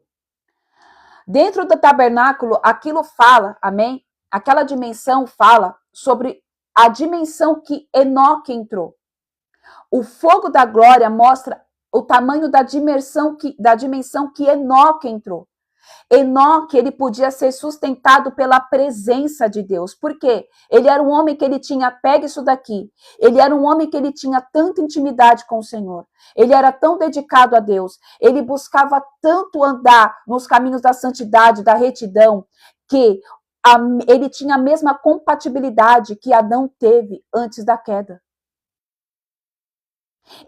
Dentro do tabernáculo, aquilo fala, amém? Aquela dimensão fala sobre a dimensão que Enoque entrou. O fogo da glória mostra o tamanho da dimensão que Enoque entrou. Enoque, ele podia ser sustentado pela presença de Deus. Por quê? Ele era um homem que ele tinha, pega isso daqui, ele era um homem que ele tinha tanta intimidade com o Senhor. Ele era tão dedicado a Deus. Ele buscava tanto andar nos caminhos da santidade, da retidão, que ele tinha a mesma compatibilidade que Adão teve antes da queda.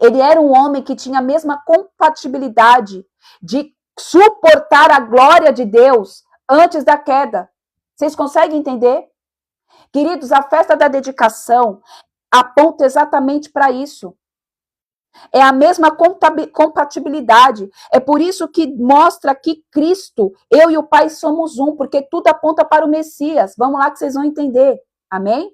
Ele era um homem que tinha a mesma compatibilidade de suportar a glória de Deus antes da queda. Vocês conseguem entender? Queridos, a festa da dedicação aponta exatamente para isso. É a mesma compatibilidade. É por isso que mostra que Cristo, eu e o Pai somos um, porque tudo aponta para o Messias. Vamos lá que vocês vão entender. Amém?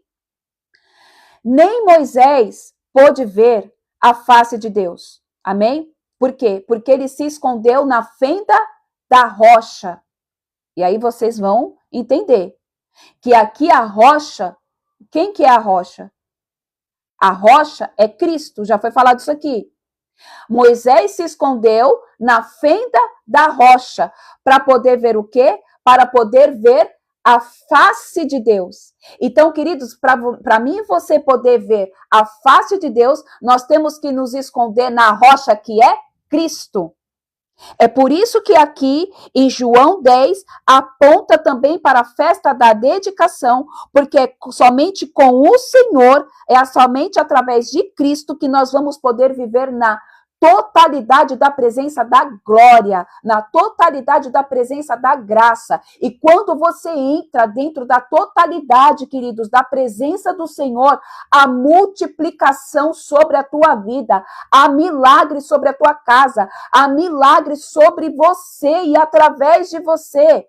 Nem Moisés pôde ver a face de Deus. Amém? Por quê? Porque ele se escondeu na fenda da rocha. E aí vocês vão entender que aqui a rocha, quem que é a rocha? A rocha é Cristo, já foi falado isso aqui. Moisés se escondeu na fenda da rocha para poder ver o quê? Para poder ver a face de Deus. Então, queridos, para mim e você poder ver a face de Deus, nós temos que nos esconder na rocha que é Cristo. É por isso que aqui em João 10 aponta também para a festa da dedicação, porque é somente com o Senhor, é somente através de Cristo que nós vamos poder viver na totalidade da presença da glória, na totalidade da presença da graça. E quando você entra dentro da totalidade, queridos, da presença do Senhor, há multiplicação sobre a tua vida, há milagre sobre a tua casa, há milagre sobre você e através de você.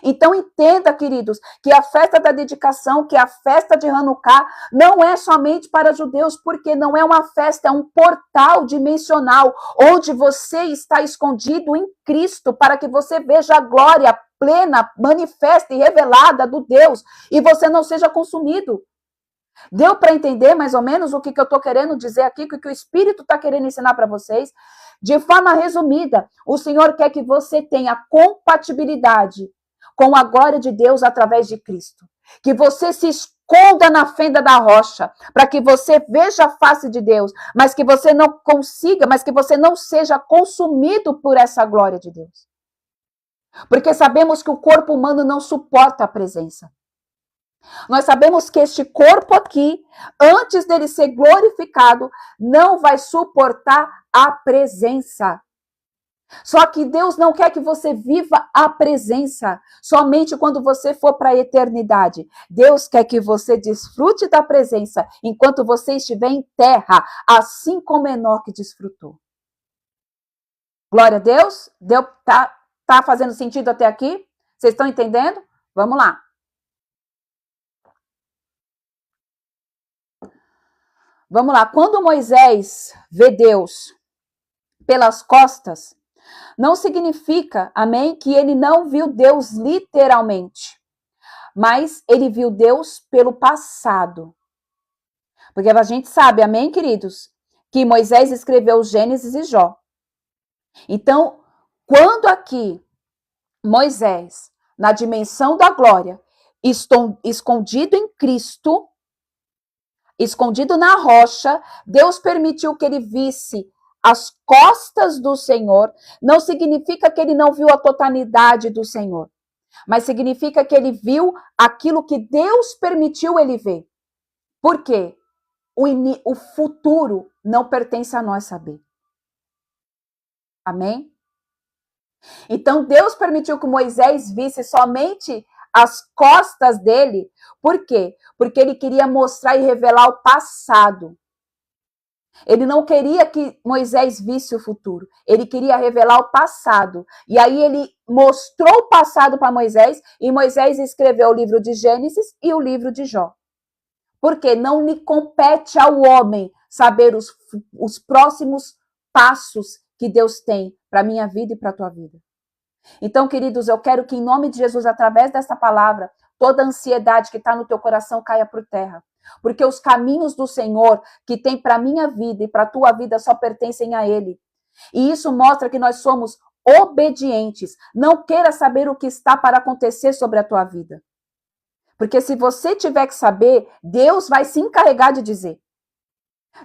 Então entenda, queridos, que a festa da dedicação, que a festa de Hanukkah, não é somente para judeus, porque não é uma festa, é um portal dimensional, onde você está escondido em Cristo, para que você veja a glória plena, manifesta e revelada do Deus, e você não seja consumido. Deu para entender mais ou menos o que eu estou querendo dizer aqui, o que o Espírito está querendo ensinar para vocês? De forma resumida, o Senhor quer que você tenha compatibilidade com a glória de Deus através de Cristo. Que você se esconda na fenda da rocha, para que você veja a face de Deus, mas que você não consiga, mas que você não seja consumido por essa glória de Deus. Porque sabemos que o corpo humano não suporta a presença. Nós sabemos que este corpo aqui, antes dele ser glorificado, não vai suportar a presença. Só que Deus não quer que você viva a presença somente quando você for para a eternidade. Deus quer que você desfrute da presença enquanto você estiver em terra, assim como Enoque desfrutou. Glória a Deus. Tá fazendo sentido até aqui? Vocês estão entendendo? Vamos lá. Vamos lá. Quando Moisés vê Deus pelas costas, não significa, amém, que ele não viu Deus literalmente, mas ele viu Deus pelo passado. Porque a gente sabe, amém, queridos, que Moisés escreveu Gênesis e Jó. Então, quando aqui Moisés, na dimensão da glória, escondido em Cristo, escondido na rocha, Deus permitiu que ele visse as costas do Senhor, não significa que ele não viu a totalidade do Senhor, mas significa que ele viu aquilo que Deus permitiu ele ver. Por quê? O futuro não pertence a nós saber. Amém? Então Deus permitiu que Moisés visse somente as costas dele. Por quê? Porque ele queria mostrar e revelar o passado. Ele não queria que Moisés visse o futuro. Ele queria revelar o passado. E aí ele mostrou o passado para Moisés e Moisés escreveu o livro de Gênesis e o livro de Jó. Porque não lhe compete ao homem saber os próximos passos que Deus tem para a minha vida e para a tua vida. Então, queridos, eu quero que em nome de Jesus, através dessa palavra, toda ansiedade que está no teu coração caia por terra. Porque os caminhos do Senhor que tem para a minha vida e para a tua vida só pertencem a Ele. E isso mostra que nós somos obedientes. Não queira saber o que está para acontecer sobre a tua vida. Porque se você tiver que saber, Deus vai se encarregar de dizer.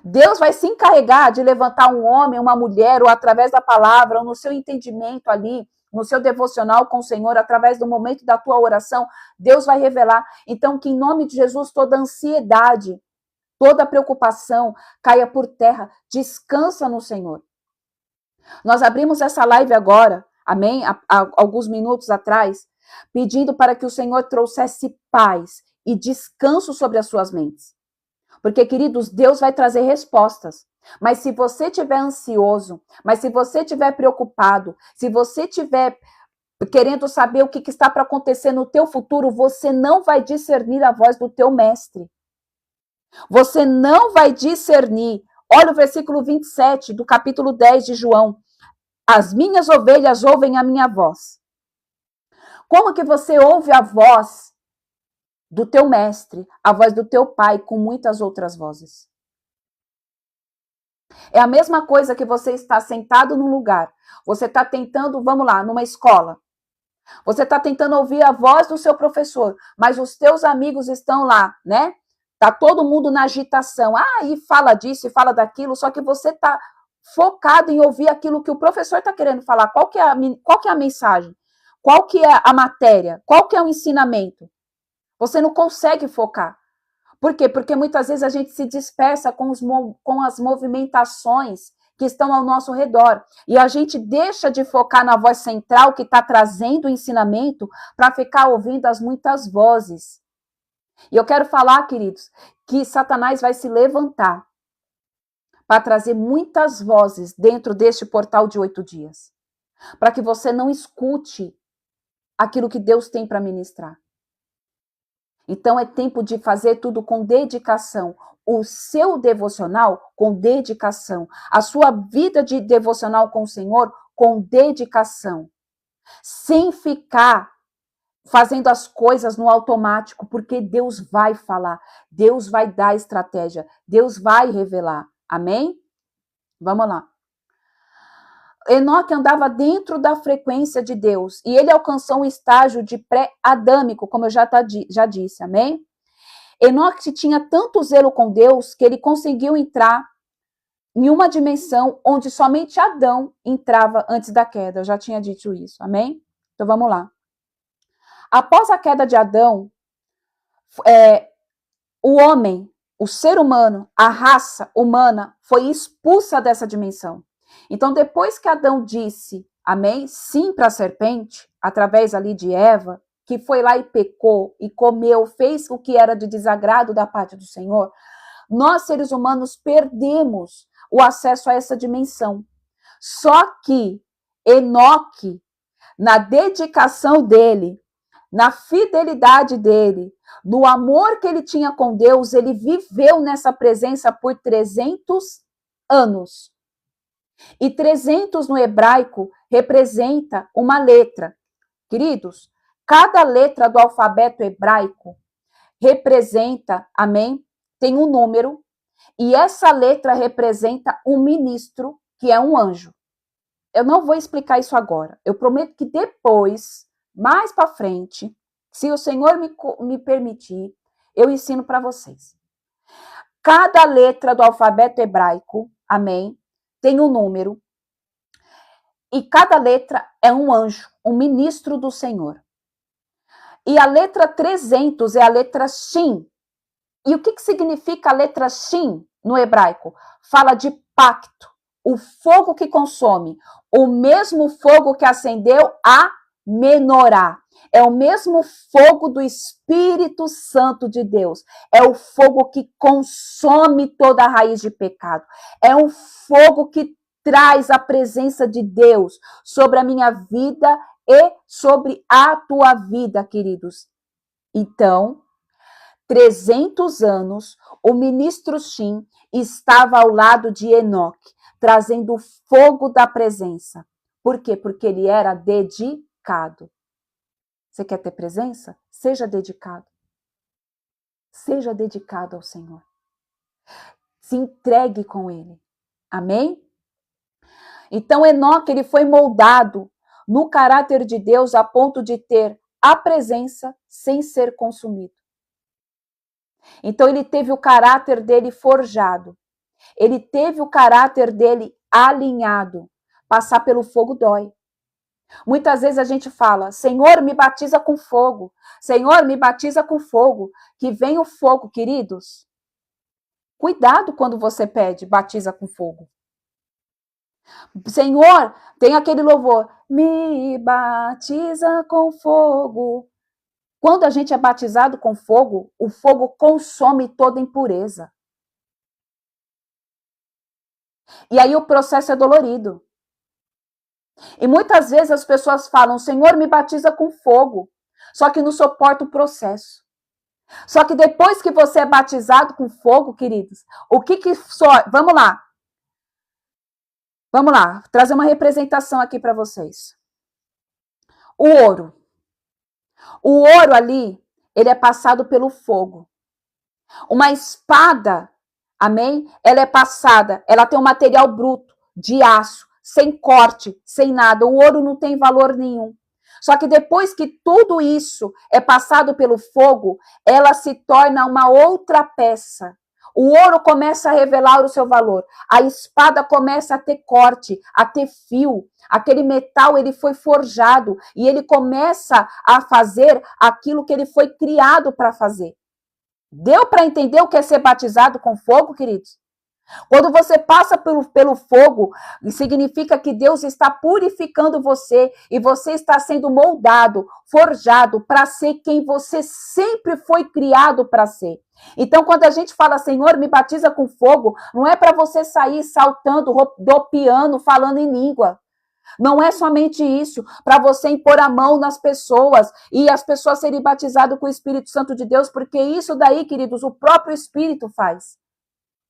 Deus vai se encarregar de levantar um homem, uma mulher, ou através da palavra, ou no seu entendimento ali, no seu devocional com o Senhor, através do momento da tua oração, Deus vai revelar. Então, que em nome de Jesus, toda ansiedade, toda preocupação caia por terra. Descansa no Senhor. Nós abrimos essa live agora, amém? Há alguns minutos atrás, pedindo para que o Senhor trouxesse paz e descanso sobre as suas mentes. Porque, queridos, Deus vai trazer respostas. Mas se você estiver ansioso, mas se você estiver preocupado, se você estiver querendo saber o que está para acontecer no teu futuro, você não vai discernir a voz do teu mestre. Você não vai discernir. Olha o versículo 27 do capítulo 10 de João. As minhas ovelhas ouvem a minha voz. Como que você ouve a voz do teu mestre, a voz do teu pai, com muitas outras vozes? É a mesma coisa que você está sentado num lugar. Você está tentando, vamos lá, numa escola. Você está tentando ouvir a voz do seu professor, mas os teus amigos estão lá, né? Tá todo mundo na agitação. Ah, e fala disso e fala daquilo, só que você está focado em ouvir aquilo que o professor está querendo falar. Qual que é a mensagem? Qual que é a matéria? Qual que é o ensinamento? Você não consegue focar. Por quê? Porque muitas vezes a gente se dispersa com as movimentações que estão ao nosso redor. E a gente deixa de focar na voz central que está trazendo o ensinamento para ficar ouvindo as muitas vozes. E eu quero falar, queridos, que Satanás vai se levantar para trazer muitas vozes dentro deste portal de 8 dias. Para que você não escute aquilo que Deus tem para ministrar. Então é tempo de fazer tudo com dedicação. O seu devocional com dedicação. A sua vida de devocional com o Senhor com dedicação. Sem ficar fazendo as coisas no automático, porque Deus vai falar. Deus vai dar estratégia. Deus vai revelar. Amém? Vamos lá. Enoque andava dentro da frequência de Deus e ele alcançou um estágio de pré-adâmico, como eu já disse, amém? Enoque tinha tanto zelo com Deus que ele conseguiu entrar em uma dimensão onde somente Adão entrava antes da queda. Eu já tinha dito isso, amém? Então vamos lá. Após a queda de Adão, o homem, o ser humano, a raça humana foi expulsa dessa dimensão. Então, depois que Adão disse, amém, sim para a serpente, através ali de Eva, que foi lá e pecou e comeu, fez o que era de desagrado da parte do Senhor, nós, seres humanos, perdemos o acesso a essa dimensão. Só que Enoque, na dedicação dele, na fidelidade dele, no amor que ele tinha com Deus, ele viveu nessa presença por 300 anos. E 300 no hebraico representa uma letra. Queridos, cada letra do alfabeto hebraico representa, amém? Tem um número, e essa letra representa um ministro, que é um anjo. Eu não vou explicar isso agora. Eu prometo que depois, mais para frente, se o Senhor me permitir, eu ensino para vocês. Cada letra do alfabeto hebraico, amém, tem um número, e cada letra é um anjo, um ministro do Senhor. E a letra 300 é a letra Shin. E o que significa a letra Shin no hebraico? Fala de pacto, o fogo que consome, o mesmo fogo que acendeu a menorá. É o mesmo fogo do Espírito Santo de Deus. É o fogo que consome toda a raiz de pecado. É um fogo que traz a presença de Deus sobre a minha vida e sobre a tua vida, queridos. Então, 300 anos, o ministro Shin estava ao lado de Enoque, trazendo o fogo da presença. Por quê? Porque ele era dedicado. Você quer ter presença? Seja dedicado. Seja dedicado ao Senhor. Se entregue com ele. Amém? Então, Enoque, ele foi moldado no caráter de Deus a ponto de ter a presença sem ser consumido. Então, ele teve o caráter dele forjado. Ele teve o caráter dele alinhado. Passar pelo fogo dói. Muitas vezes a gente fala, Senhor, me batiza com fogo. Senhor, me batiza com fogo. Que vem o fogo, queridos. Cuidado quando você pede, batiza com fogo. Senhor, tem aquele louvor, me batiza com fogo. Quando a gente é batizado com fogo, o fogo consome toda impureza. E aí o processo é dolorido. E muitas vezes as pessoas falam, Senhor, me batiza com fogo. Só que não suporta o processo. Só que depois que você é batizado com fogo, queridos, o que só... Vamos lá. Vamos lá, trazer uma representação aqui para vocês. O ouro. O ouro ali, ele é passado pelo fogo. Uma espada, amém? Ela é passada, ela tem um material bruto, de aço, sem corte, sem nada. O ouro não tem valor nenhum. Só que depois que tudo isso é passado pelo fogo, ela se torna uma outra peça. O ouro começa a revelar o seu valor. A espada começa a ter corte, a ter fio. Aquele metal, ele foi forjado e ele começa a fazer aquilo que ele foi criado para fazer. Deu para entender o que é ser batizado com fogo, queridos? Quando você passa pelo fogo, significa que Deus está purificando você e você está sendo moldado, forjado para ser quem você sempre foi criado para ser. Então, quando a gente fala, Senhor, me batiza com fogo, não é para você sair saltando, rodopiando, falando em língua. Não é somente isso, para você impor a mão nas pessoas e as pessoas serem batizadas com o Espírito Santo de Deus, porque isso daí, queridos, o próprio Espírito faz.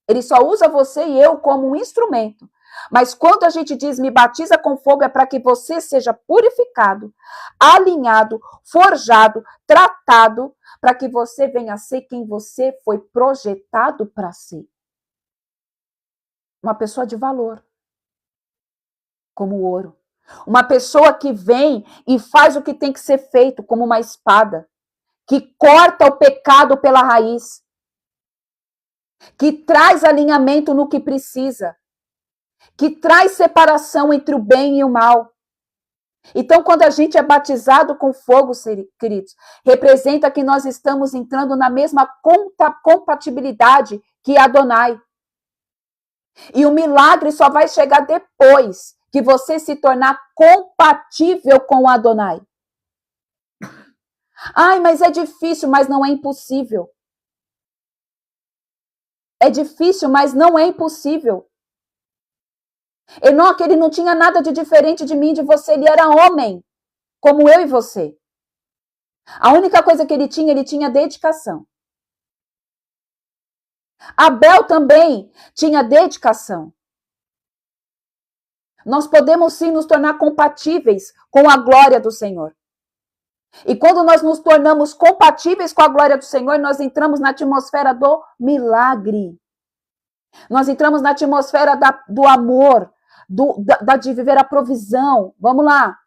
Ele só usa você e eu como um instrumento. Mas quando a gente diz me batiza com fogo, é para que você seja purificado, alinhado, forjado, tratado, para que você venha a ser quem você foi projetado para ser. Uma pessoa de valor, como o ouro. Uma pessoa que vem e faz o que tem que ser feito, como uma espada, que corta o pecado pela raiz, que traz alinhamento no que precisa, que traz separação entre o bem e o mal. Então, quando a gente é batizado com fogo, queridos, representa que nós estamos entrando na mesma compatibilidade que Adonai. E o milagre só vai chegar depois que você se tornar compatível com Adonai. Ai, mas é difícil, mas não é impossível. É difícil, mas não é impossível. Enoque, ele não tinha nada de diferente de mim e de você. Ele era homem, como eu e você. A única coisa que ele tinha dedicação. Abel também tinha dedicação. Nós podemos sim nos tornar compatíveis com a glória do Senhor. E quando nós nos tornamos compatíveis com a glória do Senhor, nós entramos na atmosfera do milagre. Nós entramos na atmosfera do amor, de viver a provisão. Vamos lá.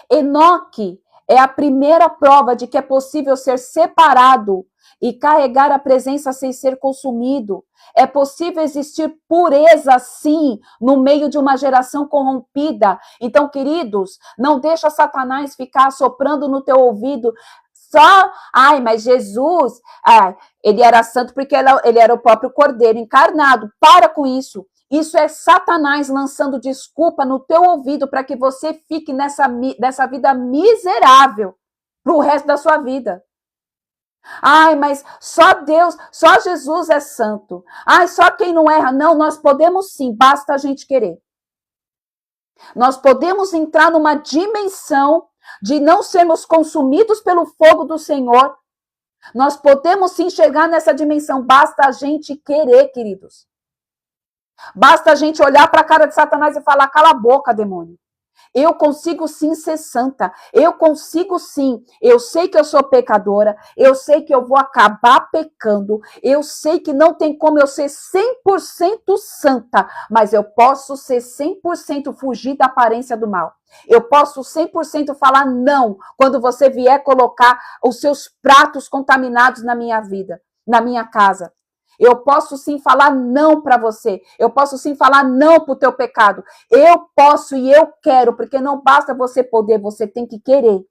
Enoque é a primeira prova de que é possível ser separado e carregar a presença sem ser consumido. É possível existir pureza, sim, no meio de uma geração corrompida. Então, queridos, não deixa Satanás ficar soprando no teu ouvido só, mas Jesus, ele era santo porque ele era o próprio Cordeiro encarnado. Para com isso. Isso é Satanás lançando desculpa no teu ouvido para que você fique nessa vida miserável pro resto da sua vida. Mas só Deus, só Jesus é santo. Só quem não erra. Não, nós podemos sim, basta a gente querer. Nós podemos entrar numa dimensão de não sermos consumidos pelo fogo do Senhor. Nós podemos sim chegar nessa dimensão, basta a gente querer, queridos. Basta a gente olhar para a cara de Satanás e falar, cala a boca, demônio. Eu consigo sim ser santa, eu consigo sim, eu sei que eu sou pecadora, eu sei que eu vou acabar pecando, eu sei que não tem como eu ser 100% santa, mas eu posso ser 100% fugir da aparência do mal. Eu posso 100% falar não quando você vier colocar os seus pratos contaminados na minha vida, na minha casa. Eu posso sim falar não para você. Eu posso sim falar não para o teu pecado. Eu posso e eu quero, porque não basta você poder, você tem que querer.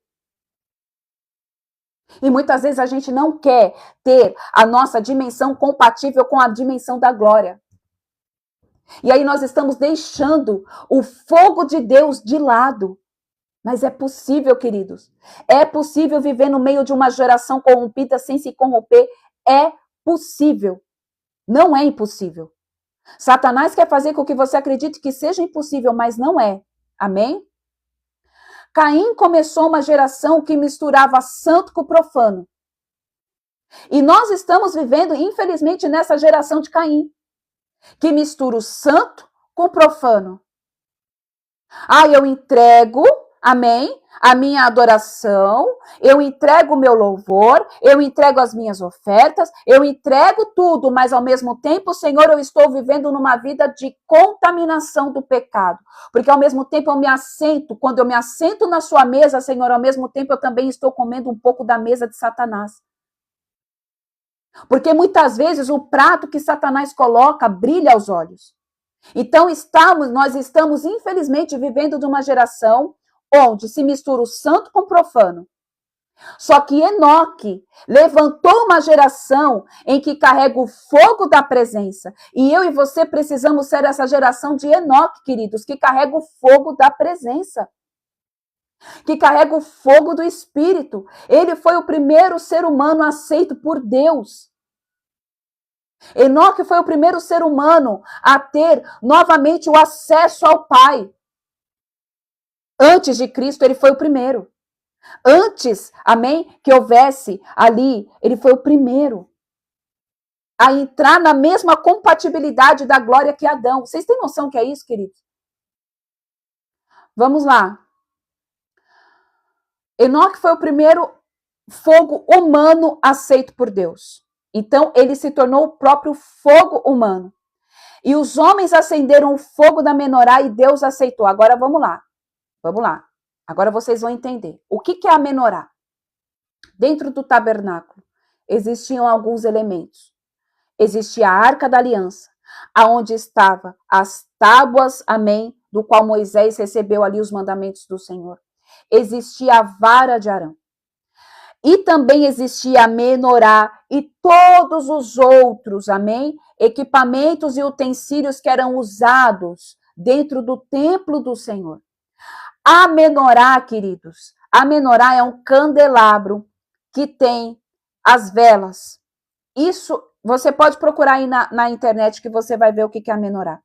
E muitas vezes a gente não quer ter a nossa dimensão compatível com a dimensão da glória. E aí nós estamos deixando o fogo de Deus de lado. Mas é possível, queridos. É possível viver no meio de uma geração corrompida sem se corromper. É possível. Não é impossível. Satanás quer fazer com que você acredite que seja impossível, mas não é. Amém? Caim começou uma geração que misturava santo com profano. E nós estamos vivendo, infelizmente, nessa geração de Caim, que mistura o santo com o profano. Eu entrego, amém, a minha adoração, eu entrego o meu louvor, eu entrego as minhas ofertas, eu entrego tudo, mas ao mesmo tempo, Senhor, eu estou vivendo numa vida de contaminação do pecado. Porque ao mesmo tempo eu me assento, quando eu me assento na sua mesa, Senhor, ao mesmo tempo eu também estou comendo um pouco da mesa de Satanás. Porque muitas vezes o prato que Satanás coloca brilha aos olhos. Então nós estamos infelizmente vivendo de uma geração onde se mistura o santo com o profano. Só que Enoque levantou uma geração em que carrega o fogo da presença. E eu e você precisamos ser essa geração de Enoque, queridos, que carrega o fogo da presença. Que carrega o fogo do Espírito. Ele foi o primeiro ser humano aceito por Deus. Enoque foi o primeiro ser humano a ter novamente o acesso ao Pai. Antes de Cristo, ele foi o primeiro. Antes, amém, que houvesse ali, ele foi o primeiro a entrar na mesma compatibilidade da glória que Adão. Vocês têm noção que é isso, queridos? Vamos lá. Enoque foi o primeiro fogo humano aceito por Deus. Então, ele se tornou o próprio fogo humano. E os homens acenderam o fogo da menorá e Deus aceitou. Agora vamos lá. Vamos lá. Agora vocês vão entender. O que é a menorá? Dentro do tabernáculo existiam alguns elementos. Existia a Arca da Aliança, aonde estavam as tábuas, amém, do qual Moisés recebeu ali os mandamentos do Senhor. Existia a vara de Arão. E também existia a menorá e todos os outros, amém, equipamentos e utensílios que eram usados dentro do templo do Senhor. A menorá, queridos, a menorá é um candelabro que tem as velas. Isso, você pode procurar aí na internet que você vai ver o que é a menorá.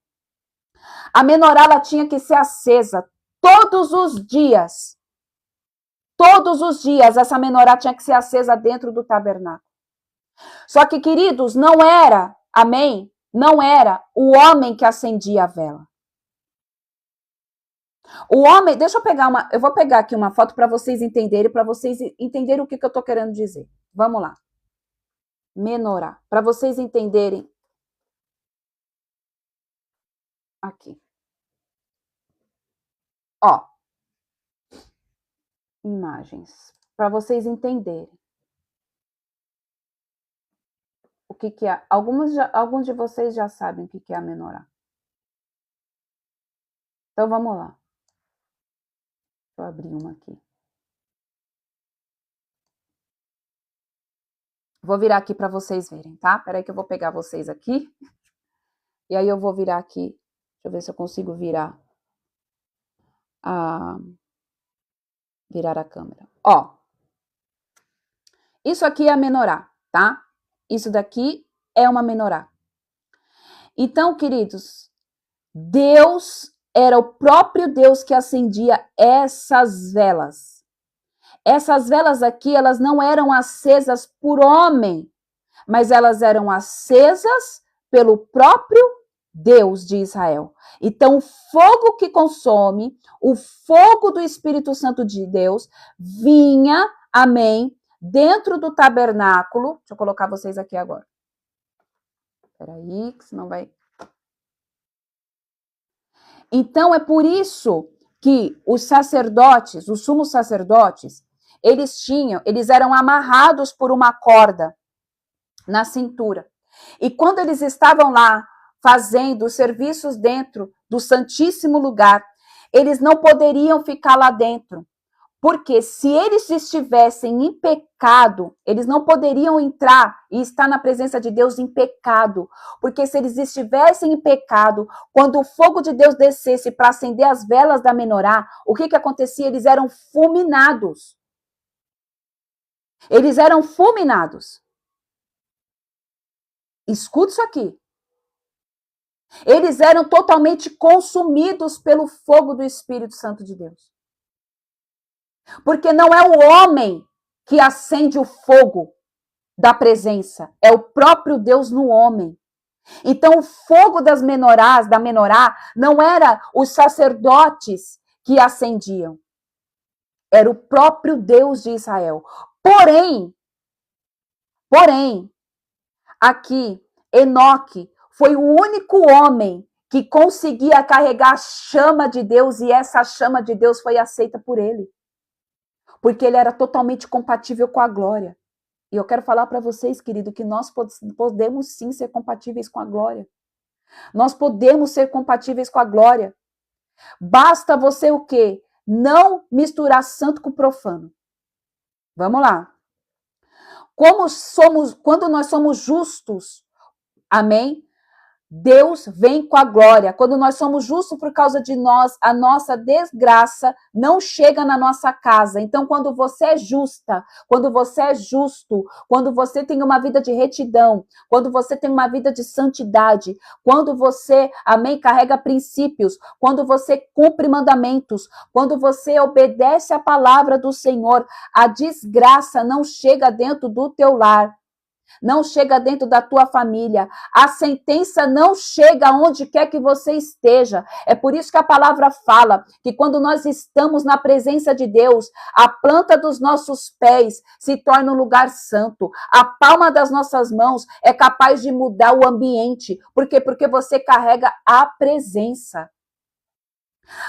A menorá, ela tinha que ser acesa todos os dias. Todos os dias, essa menorá tinha que ser acesa dentro do tabernáculo. Só que, queridos, não era, amém? Não era o homem que acendia a vela. O homem, deixa eu pegar eu vou pegar aqui uma foto para vocês entenderem o que eu estou querendo dizer. Vamos lá. Menorá, para vocês entenderem. Aqui. Ó. Imagens, para vocês entenderem. O que é? Alguns de vocês já sabem o que é a menorá. Então vamos lá. Deixa eu abrir uma aqui. Vou virar aqui para vocês verem, tá? Peraí que eu vou pegar vocês aqui. E aí eu vou virar aqui. Deixa eu ver se eu consigo virar a câmera. Ó. Isso aqui é a menorá, tá? Isso daqui é uma menorá. Então, queridos, Deus era o próprio Deus que acendia essas velas. Essas velas aqui, elas não eram acesas por homem, mas elas eram acesas pelo próprio Deus de Israel. Então, o fogo que consome, o fogo do Espírito Santo de Deus, vinha, amém, dentro do tabernáculo. Deixa eu colocar vocês aqui agora. Peraí, que senão vai... Então, é por isso que os sacerdotes, os sumos sacerdotes, eles eram amarrados por uma corda na cintura. E quando eles estavam lá fazendo os serviços dentro do Santíssimo Lugar, eles não poderiam ficar lá dentro. Porque se eles estivessem em pecado, eles não poderiam entrar e estar na presença de Deus em pecado. Porque se eles estivessem em pecado, quando o fogo de Deus descesse para acender as velas da menorá, o que acontecia? Eles eram fulminados. Eles eram fulminados. Escuta isso aqui. Eles eram totalmente consumidos pelo fogo do Espírito Santo de Deus. Porque não é o homem que acende o fogo da presença, é o próprio Deus no homem. Então, o fogo das menorás, da menorá, não era os sacerdotes que acendiam, era o próprio Deus de Israel. Porém, aqui, Enoque foi o único homem que conseguia carregar a chama de Deus e essa chama de Deus foi aceita por ele. Porque ele era totalmente compatível com a glória. E eu quero falar para vocês, querido, que nós podemos sim ser compatíveis com a glória. Nós podemos ser compatíveis com a glória. Basta você o quê? Não misturar santo com profano. Vamos lá. Quando nós somos justos, amém? Deus vem com a glória. Quando nós somos justos por causa de nós, a nossa desgraça não chega na nossa casa. Então, quando você é justa, quando você é justo, quando você tem uma vida de retidão, quando você tem uma vida de santidade, quando você, amém, carrega princípios, quando você cumpre mandamentos, quando você obedece a palavra do Senhor, a desgraça não chega dentro do teu lar. Não chega dentro da tua família. A sentença não chega onde quer que você esteja. É por isso que a palavra fala que quando nós estamos na presença de Deus, a planta dos nossos pés se torna um lugar santo. A palma das nossas mãos é capaz de mudar o ambiente. Por quê? Porque você carrega a presença.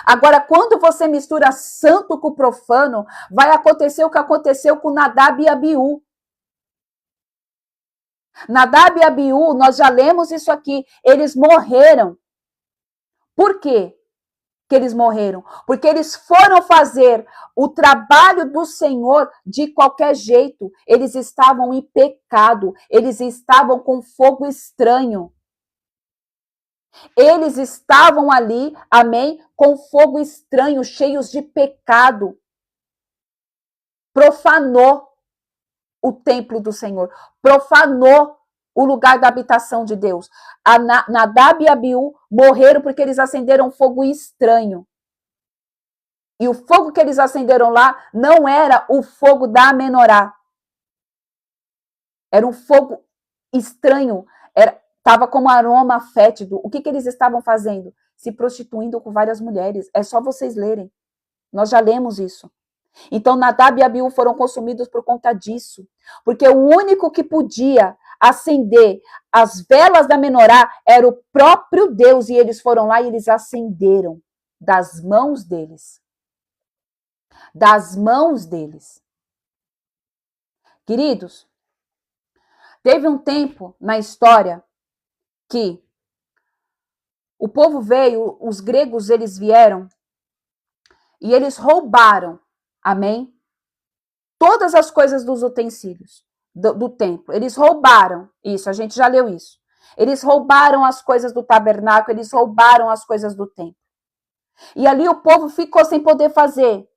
Agora, quando você mistura santo com profano, vai acontecer o que aconteceu com Nadab e Abiú. Nadab e Abiú, nós já lemos isso aqui, eles morreram. Por quê que eles morreram? Porque eles foram fazer o trabalho do Senhor de qualquer jeito. Eles estavam em pecado, eles estavam com fogo estranho. Eles estavam ali, amém, com fogo estranho, cheios de pecado. Profanou o templo do Senhor, profanou o lugar da habitação de Deus. Nadab e Abiú morreram porque eles acenderam fogo estranho. E o fogo que eles acenderam lá não era o fogo da menorá. Era um fogo estranho, estava como aroma fétido. O que eles estavam fazendo? Se prostituindo com várias mulheres. É só vocês lerem. Nós já lemos isso. Então, Nadab e Abiú foram consumidos por conta disso. Porque o único que podia acender as velas da menorá era o próprio Deus. E eles foram lá e eles acenderam das mãos deles. Das mãos deles. Queridos, teve um tempo na história que o povo veio, os gregos, eles vieram e eles roubaram, amém? Todas as coisas dos utensílios do templo. Eles roubaram isso, a gente já leu isso. Eles roubaram as coisas do tabernáculo, eles roubaram as coisas do templo. E ali o povo ficou sem poder fazer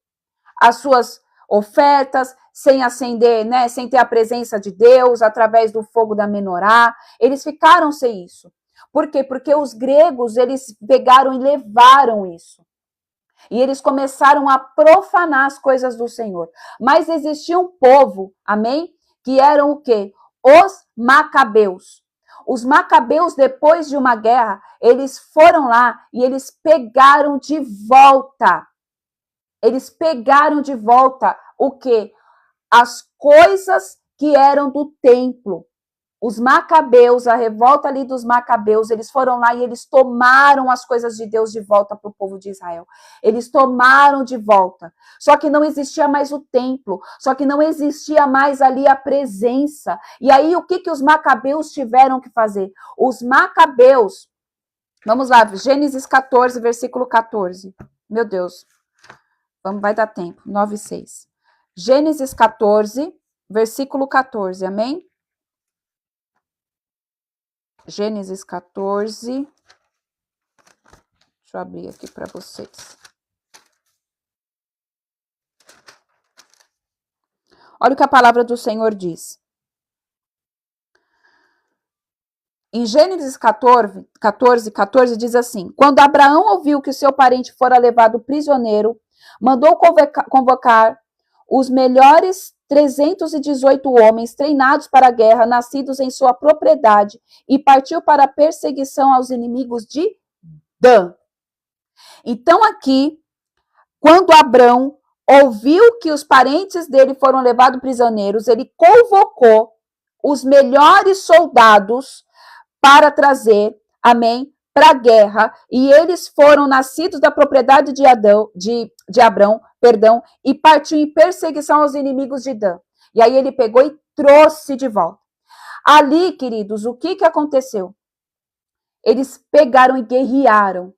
as suas ofertas, sem acender, né, sem ter a presença de Deus, através do fogo da menorá. Eles ficaram sem isso. Por quê? Porque os gregos, eles pegaram e levaram isso. E eles começaram a profanar as coisas do Senhor. Mas existia um povo, amém? Que eram o quê? Os macabeus. Os macabeus, depois de uma guerra, eles foram lá e eles pegaram de volta. Eles pegaram de volta o quê? As coisas que eram do templo. Os macabeus, a revolta ali dos macabeus, eles foram lá e eles tomaram as coisas de Deus de volta para o povo de Israel. Eles tomaram de volta. Só que não existia mais o templo, só que não existia mais ali a presença. E aí o que os macabeus tiveram que fazer? Os macabeus, vamos lá, Gênesis 14, versículo 14. Meu Deus, vai dar tempo, 9 e 6. Gênesis 14, versículo 14, amém? Gênesis 14. Deixa eu abrir aqui para vocês. Olha o que a palavra do Senhor diz. Em Gênesis 14 diz assim: quando Abraão ouviu que o seu parente fora levado prisioneiro, mandou convocar os melhores 318 homens treinados para a guerra, nascidos em sua propriedade, e partiu para a perseguição aos inimigos de Dan. Então, aqui, quando Abrão ouviu que os parentes dele foram levados prisioneiros, ele convocou os melhores soldados para trazer, amém, para a guerra, e eles foram nascidos da propriedade de Abrão, e partiu em perseguição aos inimigos de Dan. E aí ele pegou e trouxe de volta. Ali, queridos, o que aconteceu? Eles pegaram e guerrearam.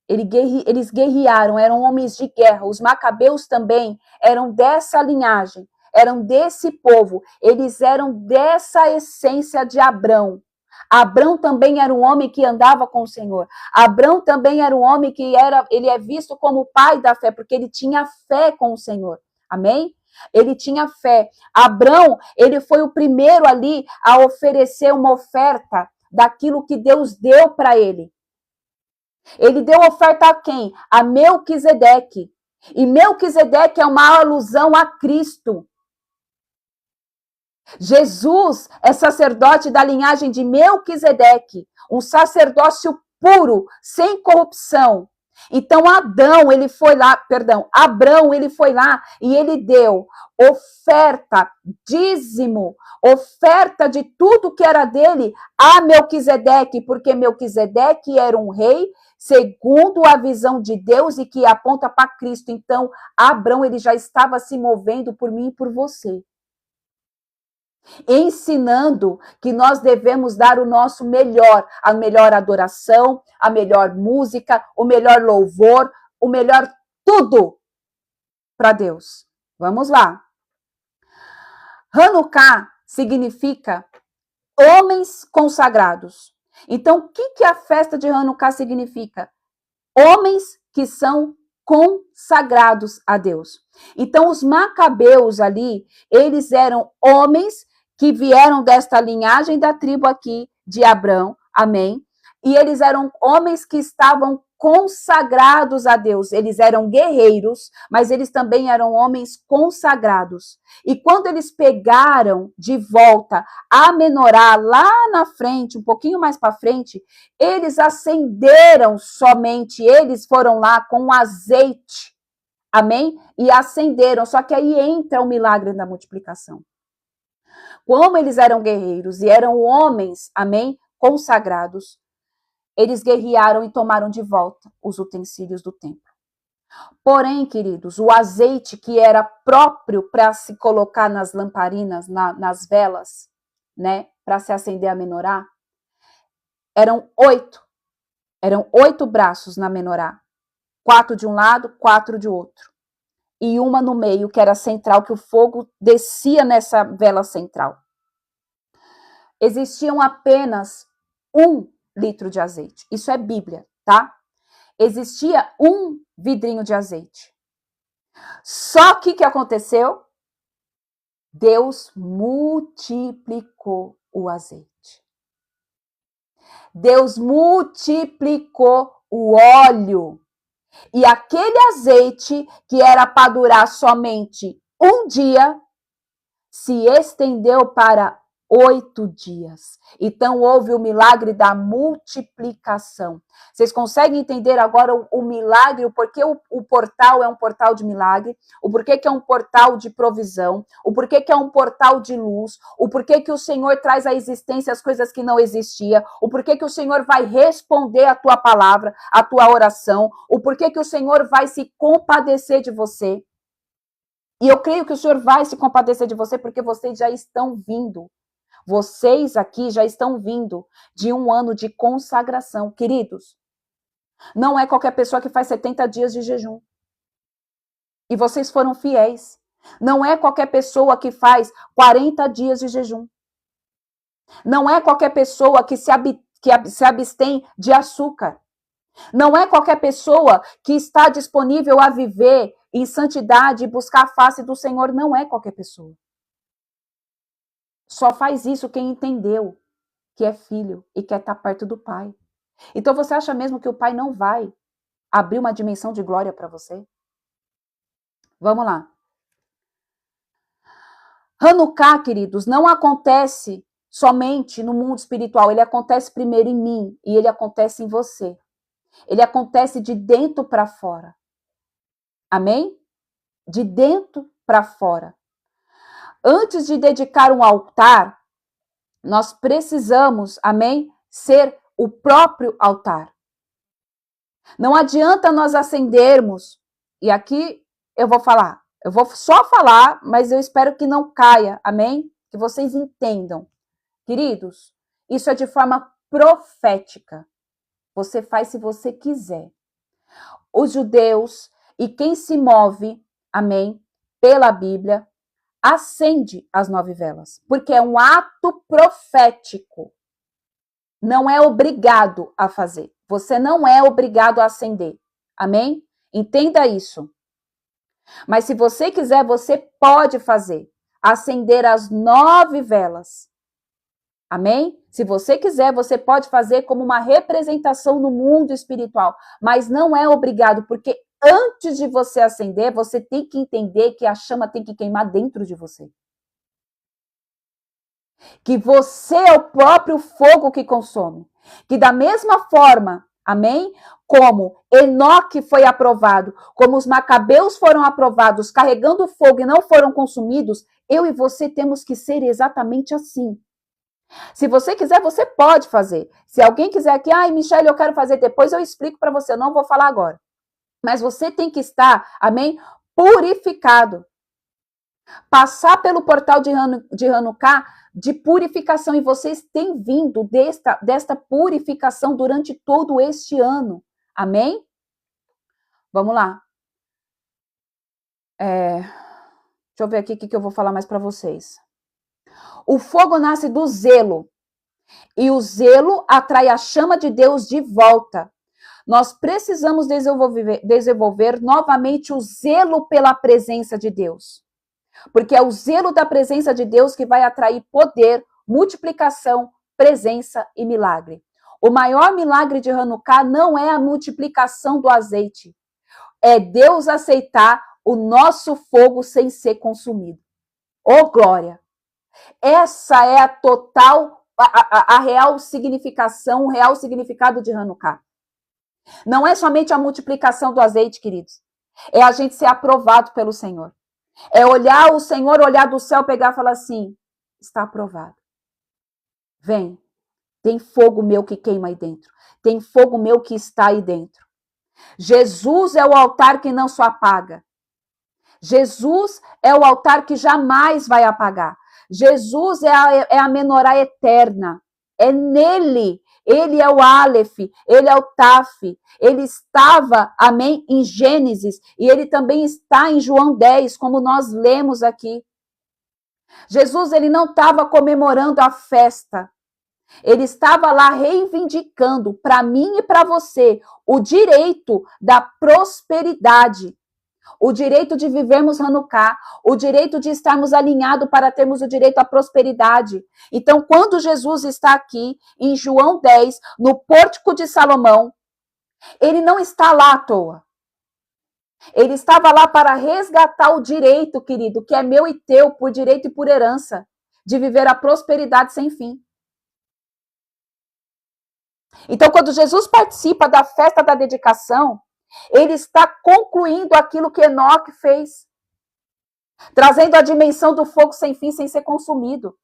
Eles guerrearam, eram homens de guerra. Os macabeus também eram dessa linhagem, eram desse povo. Eles eram dessa essência de Abrão. Abrão também era um homem que andava com o Senhor. Abrão também era um homem que ele é visto como o pai da fé, porque ele tinha fé com o Senhor. Amém? Ele tinha fé. Abrão, ele foi o primeiro ali a oferecer uma oferta daquilo que Deus deu para ele. Ele deu oferta a quem? A Melquisedeque. E Melquisedeque é uma alusão a Cristo. Jesus é sacerdote da linhagem de Melquisedeque, um sacerdócio puro, sem corrupção. Então Abrão, ele foi lá e ele deu oferta, dízimo, oferta de tudo que era dele a Melquisedeque, porque Melquisedeque era um rei segundo a visão de Deus e que aponta para Cristo. Então Abrão, ele já estava se movendo por mim e por você, ensinando que nós devemos dar o nosso melhor, a melhor adoração, a melhor música, o melhor louvor, o melhor tudo para Deus. Vamos lá. Hanukkah significa homens consagrados. Então, o que a festa de Hanukkah significa? Homens que são consagrados a Deus. Então, os macabeus ali, eles eram homens que vieram desta linhagem da tribo aqui de Abrão, amém? E eles eram homens que estavam consagrados a Deus. Eles eram guerreiros, mas eles também eram homens consagrados. E quando eles pegaram de volta a menorá lá na frente, um pouquinho mais para frente, eles acenderam somente, eles foram lá com azeite, amém? E acenderam, só que aí entra o milagre da multiplicação. Como eles eram guerreiros e eram homens, amém, consagrados, eles guerrearam e tomaram de volta os utensílios do templo. Porém, queridos, o azeite que era próprio para se colocar nas lamparinas, nas velas, né, para se acender a menorá, eram 8 braços na menorá, 4 de um lado, 4 de outro, e uma no meio, que era central, que o fogo descia nessa vela central. Existiam apenas 1 litro de azeite. Isso é Bíblia, tá? Existia 1 vidrinho de azeite. Só que o que aconteceu? Deus multiplicou o azeite. Deus multiplicou o óleo. E aquele azeite que era para durar somente 1 dia, se estendeu para 8 dias. Então, houve o milagre da multiplicação. Vocês conseguem entender agora o milagre, o porquê o portal é um portal de milagre, o porquê que é um portal de provisão, o porquê que é um portal de luz, o porquê que o Senhor traz à existência as coisas que não existiam, o porquê que o Senhor vai responder a tua palavra, a tua oração, o porquê que o Senhor vai se compadecer de você. E eu creio que o Senhor vai se compadecer de você porque vocês já estão vindo. Vocês aqui já estão vindo de um ano de consagração. Queridos, não é qualquer pessoa que faz 70 dias de jejum. E vocês foram fiéis. Não é qualquer pessoa que faz 40 dias de jejum. Não é qualquer pessoa que se abstém de açúcar. Não é qualquer pessoa que está disponível a viver em santidade e buscar a face do Senhor. Não é qualquer pessoa. Só faz isso quem entendeu. que é filho e quer estar perto do Pai. Então você acha mesmo que o Pai não vai abrir uma dimensão de glória para você? Vamos lá. Hanukkah, queridos, não acontece somente no mundo espiritual, ele acontece primeiro em mim e ele acontece em você. Ele acontece de dentro para fora. Amém? De dentro para fora. Antes de dedicar um altar, nós precisamos, amém, ser o próprio altar. Não adianta nós acendermos, e aqui eu vou só falar, mas eu espero que não caia, amém? Que vocês entendam. Queridos, isso é de forma profética. Você faz se você quiser. Os judeus e quem se move, amém, pela Bíblia, acende as 9 velas, porque é um ato profético. Não é obrigado a fazer. Você não é obrigado a acender. Amém? Entenda isso. Mas se você quiser, você pode fazer. Acender as 9 velas. Amém? Se você quiser, você pode fazer como uma representação no mundo espiritual. Mas não é obrigado, porque antes de você acender, você tem que entender que a chama tem que queimar dentro de você. Que você é o próprio fogo que consome. Que da mesma forma, amém? Como Enoque foi aprovado, como os macabeus foram aprovados, carregando fogo e não foram consumidos, eu e você temos que ser exatamente assim. Se você quiser, você pode fazer. Se alguém quiser aqui, Michele, eu quero fazer depois, eu explico para você, eu não vou falar agora. Mas você tem que estar, amém? Purificado. Passar pelo portal de Hanukkah de purificação, e vocês têm vindo desta purificação durante todo este ano. Amém? Vamos lá. Deixa eu ver aqui o que eu vou falar mais para vocês. O fogo nasce do zelo, e o zelo atrai a chama de Deus de volta. Nós precisamos desenvolver novamente o zelo pela presença de Deus. Porque é o zelo da presença de Deus que vai atrair poder, multiplicação, presença e milagre. O maior milagre de Hanukkah não é a multiplicação do azeite. É Deus aceitar o nosso fogo sem ser consumido. Oh, glória! Essa é a total, a real significação, o real significado de Hanukkah. Não é somente a multiplicação do azeite, queridos. É a gente ser aprovado pelo Senhor. É olhar o Senhor, olhar do céu, pegar e falar assim, está aprovado. Vem, tem fogo meu que queima aí dentro. Tem fogo meu que está aí dentro. Jesus é o altar que não se apaga. Jesus é o altar que jamais vai apagar. Jesus é a menorá eterna. É nele. Ele é o Aleph, ele é o Taf, ele estava, amém, em Gênesis, e ele também está em João 10, como nós lemos aqui. Jesus, ele não estava comemorando a festa, ele estava lá reivindicando para mim e para você o direito da prosperidade. O direito de vivermos Hanukkah, o direito de estarmos alinhados para termos o direito à prosperidade. Então, quando Jesus está aqui, em João 10, no pórtico de Salomão, ele não está lá à toa. Ele estava lá para resgatar o direito, querido, que é meu e teu, por direito e por herança, de viver a prosperidade sem fim. Então, quando Jesus participa da festa da dedicação, ele está concluindo aquilo que Enoque fez, trazendo a dimensão do fogo sem fim, sem ser consumido,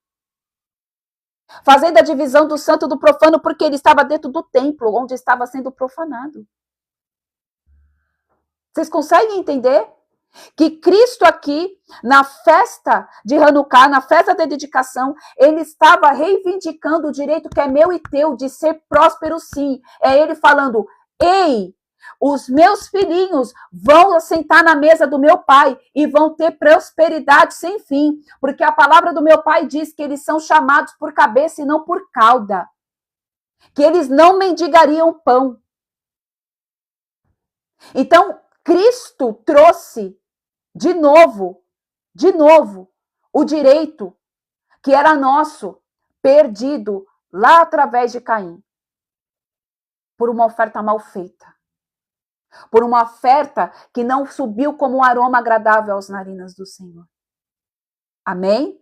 fazendo a divisão do santo do profano, porque ele estava dentro do templo, onde estava sendo profanado. Vocês conseguem entender? Que Cristo aqui, na festa de Hanukkah, na festa da dedicação, ele estava reivindicando o direito que é meu e teu de ser próspero, sim. É ele falando, ei, os meus filhinhos vão sentar na mesa do meu pai e vão ter prosperidade sem fim, porque a palavra do meu pai diz que eles são chamados por cabeça e não por cauda, que eles não mendigariam pão. Então, Cristo trouxe de novo, o direito que era nosso, perdido lá através de Caim, por uma oferta mal feita, por uma oferta que não subiu como um aroma agradável aos narinas do Senhor. Amém?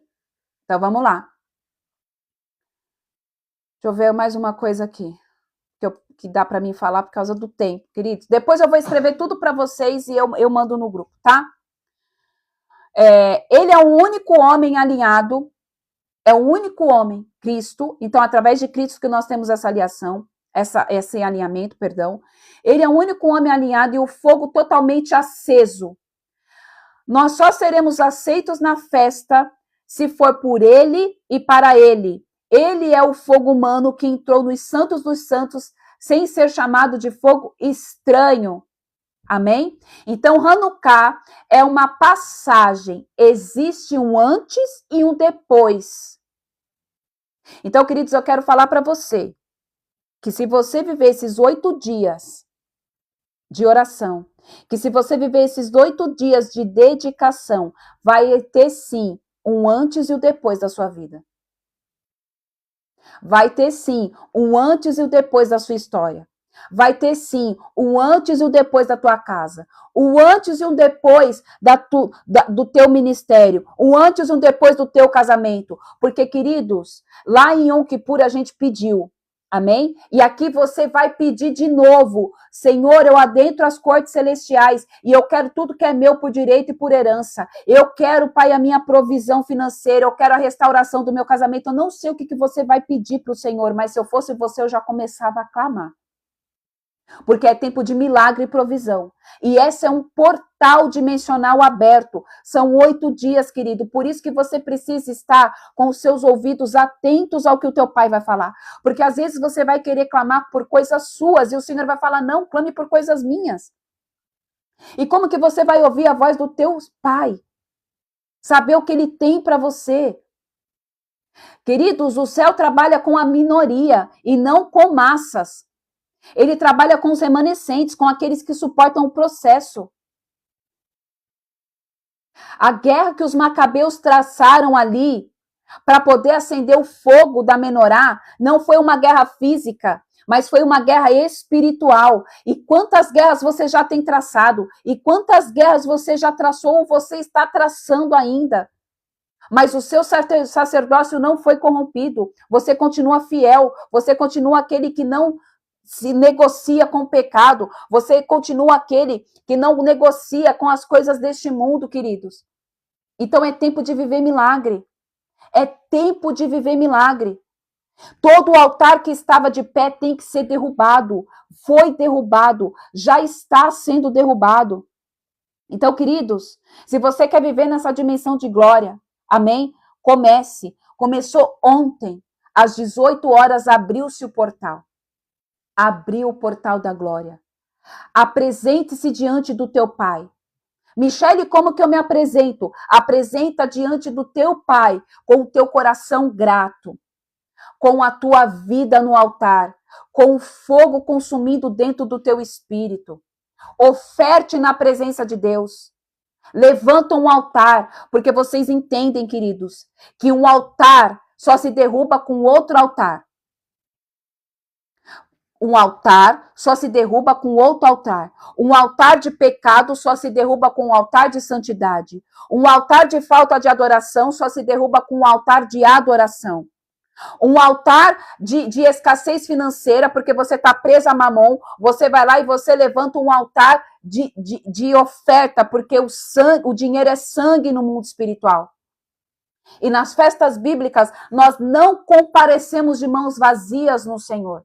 Então vamos lá. Deixa eu ver mais uma coisa aqui que dá para mim falar por causa do tempo, queridos. Depois eu vou escrever tudo para vocês e eu mando no grupo, tá? Ele é o único homem alinhado, é o único homem, Cristo. Então, através de Cristo que nós temos essa aliação, esse alinhamento, perdão. Ele é o único homem alinhado e o fogo totalmente aceso. Nós só seremos aceitos na festa se for por ele e para ele. Ele é o fogo humano que entrou nos santos dos santos sem ser chamado de fogo estranho. Amém? Então, Hanukkah é uma passagem. Existe um antes e um depois. Então, queridos, eu quero falar para você que se você viver esses 8 dias de oração, que se você viver esses 8 dias de dedicação, vai ter sim um antes e o depois da sua vida. Vai ter sim um antes e o depois da sua história. Vai ter sim o antes e o depois da tua casa. O antes e o depois do teu ministério. O antes e o depois do teu casamento. Porque, queridos, lá em Yom Kippur a gente pediu. Amém? E aqui você vai pedir de novo. Senhor, eu adentro as cortes celestiais e eu quero tudo que é meu por direito e por herança. Eu quero, Pai, a minha provisão financeira. Eu quero a restauração do meu casamento. Eu não sei o que você vai pedir para o Senhor, mas se eu fosse você, eu já começava a clamar. Porque é tempo de milagre e provisão. E esse é um portal dimensional aberto. São 8 dias, querido. Por isso que você precisa estar com os seus ouvidos atentos ao que o teu pai vai falar. Porque às vezes você vai querer clamar por coisas suas e o Senhor vai falar, não, clame por coisas minhas. E como que você vai ouvir a voz do teu pai? Saber o que ele tem para você. Queridos, o céu trabalha com a minoria e não com massas. Ele trabalha com os remanescentes, com aqueles que suportam o processo. A guerra que os macabeus traçaram ali para poder acender o fogo da menorá não foi uma guerra física, mas foi uma guerra espiritual. E quantas guerras você já tem traçado? E quantas guerras você já traçou ou você está traçando ainda? Mas o seu sacerdócio não foi corrompido. Você continua fiel. Você continua aquele que não se negocia com o pecado, você continua aquele que não negocia com as coisas deste mundo, queridos. Então é tempo de viver milagre. É tempo de viver milagre. Todo o altar que estava de pé tem que ser derrubado. Foi derrubado, já está sendo derrubado. Então, queridos, se você quer viver nessa dimensão de glória, amém? Comece. Começou ontem, às 18 horas, abriu-se o portal. Abriu o portal da glória. Apresente-se diante do teu pai. Michele, como que eu me apresento? Apresenta diante do teu pai, com o teu coração grato, com a tua vida no altar, com o fogo consumindo dentro do teu espírito. Oferte na presença de Deus. Levanta um altar, porque vocês entendem, queridos, que um altar só se derruba com outro altar. Um altar só se derruba com outro altar. Um altar de pecado só se derruba com um altar de santidade. Um altar de falta de adoração só se derruba com um altar de adoração. Um altar de escassez financeira, porque você está presa a mamon, você vai lá e você levanta um altar de oferta, porque o dinheiro é sangue no mundo espiritual. E nas festas bíblicas, nós não comparecemos de mãos vazias no Senhor.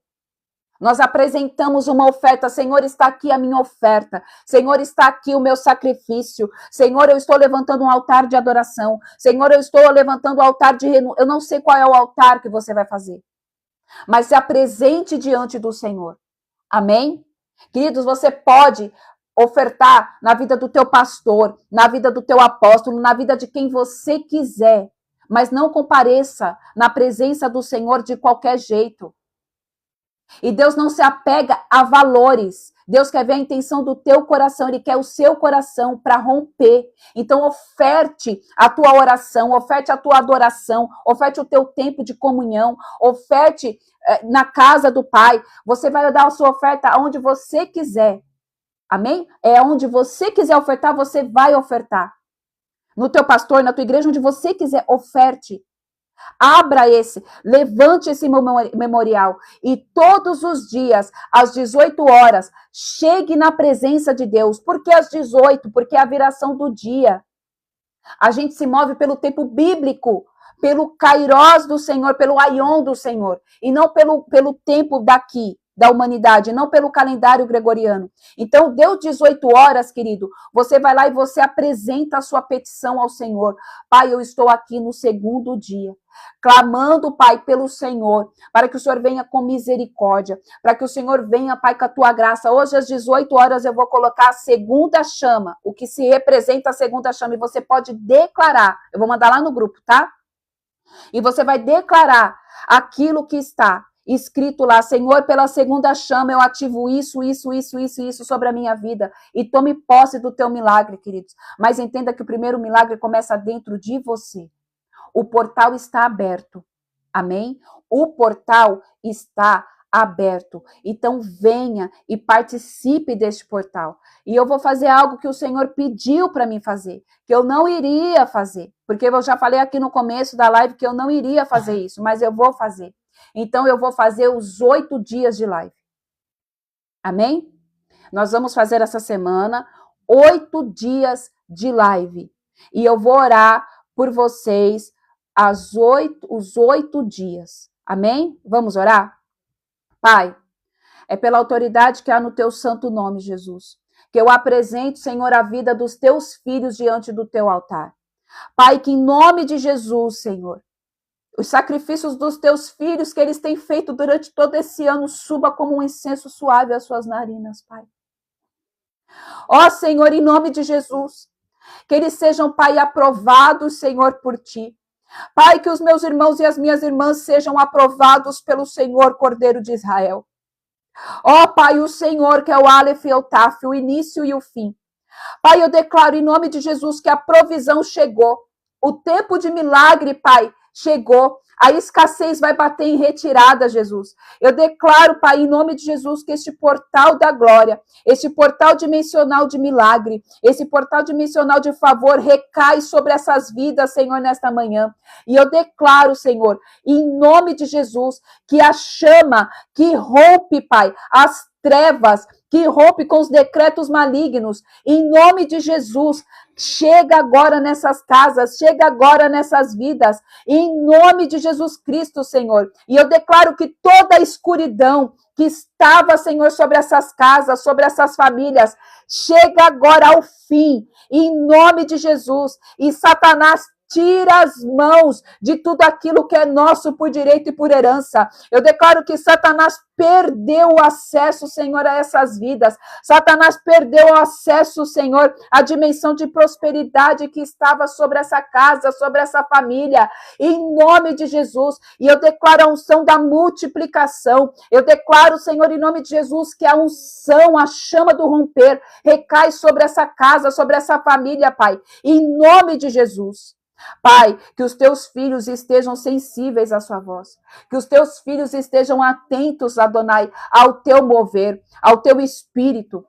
Nós apresentamos uma oferta. Senhor, está aqui a minha oferta. Senhor, está aqui o meu sacrifício. Senhor, eu estou levantando um altar de adoração. Senhor, eu estou levantando um altar de renúncia. Eu não sei qual é o altar que você vai fazer. Mas se apresente diante do Senhor. Amém? Queridos, você pode ofertar na vida do teu pastor, na vida do teu apóstolo, na vida de quem você quiser. Mas não compareça na presença do Senhor de qualquer jeito. E Deus não se apega a valores. Deus quer ver a intenção do teu coração, Ele quer o seu coração para romper. Então, oferte a tua oração, oferte a tua adoração, oferte o teu tempo de comunhão, oferte na casa do Pai. Você vai dar a sua oferta aonde você quiser. Amém? É onde você quiser ofertar, você vai ofertar. No teu pastor, na tua igreja, onde você quiser, oferte. Abra levante esse memorial e todos os dias, às 18 horas, chegue na presença de Deus. Por que às 18? Porque é a viração do dia. A gente se move pelo tempo bíblico, pelo kairós do Senhor, pelo aion do Senhor, e não pelo tempo daqui, da humanidade, não pelo calendário gregoriano. Então, deu 18 horas, querido, você vai lá e você apresenta a sua petição ao Senhor. Pai, eu estou aqui no segundo dia, clamando, Pai, pelo Senhor, para que o Senhor venha com misericórdia, para que o Senhor venha, Pai, com a tua graça. Hoje, às 18 horas, eu vou colocar a segunda chama, o que se representa a segunda chama, e você pode declarar, eu vou mandar lá no grupo, tá? E você vai declarar aquilo que está escrito lá, Senhor, pela segunda chama eu ativo isso sobre a minha vida, e tome posse do teu milagre, queridos. Mas entenda que o primeiro milagre começa dentro de você. O portal está aberto, amém? O portal está aberto, então venha e participe deste portal. E eu vou fazer algo que o Senhor pediu para mim fazer, que eu não iria fazer, porque eu já falei aqui no começo da live que eu não iria fazer isso, mas eu vou fazer. Então, eu vou fazer os 8 dias de live. Amém? Nós vamos fazer essa semana 8 dias de live. E eu vou orar por vocês os 8 dias. Amém? Vamos orar? Pai, é pela autoridade que há no teu santo nome, Jesus, que eu apresento, Senhor, a vida dos teus filhos diante do teu altar. Pai, que em nome de Jesus, Senhor, os sacrifícios dos teus filhos que eles têm feito durante todo esse ano suba como um incenso suave às suas narinas, Pai. Ó Senhor, em nome de Jesus, que eles sejam, Pai, aprovados, Senhor, por Ti. Pai, que os meus irmãos e as minhas irmãs sejam aprovados pelo Senhor, Cordeiro de Israel. Ó Pai, o Senhor, que é o Aleph e o Taf, o início e o fim. Pai, eu declaro em nome de Jesus que a provisão chegou. O tempo de milagre, Pai, chegou. A escassez vai bater em retirada, Jesus. Eu declaro, Pai, em nome de Jesus, que este portal da glória, este portal dimensional de milagre, esse portal dimensional de favor recai sobre essas vidas, Senhor, nesta manhã. E eu declaro, Senhor, em nome de Jesus, que a chama que rompe, Pai, as trevas, que rompe com os decretos malignos, em nome de Jesus, chega agora nessas casas, chega agora nessas vidas, em nome de Jesus Cristo, Senhor. E eu declaro que toda a escuridão que estava, Senhor, sobre essas casas, sobre essas famílias, chega agora ao fim, em nome de Jesus. E Satanás, tira as mãos de tudo aquilo que é nosso por direito e por herança. Eu declaro que Satanás perdeu o acesso, Senhor, a essas vidas. Satanás perdeu o acesso, Senhor, à dimensão de prosperidade que estava sobre essa casa, sobre essa família, em nome de Jesus. E eu declaro a unção da multiplicação. Eu declaro, Senhor, em nome de Jesus, que a unção, a chama do romper, recai sobre essa casa, sobre essa família, Pai, em nome de Jesus. Pai, que os teus filhos estejam sensíveis à sua voz, que os teus filhos estejam atentos, Adonai, ao teu mover, ao teu espírito,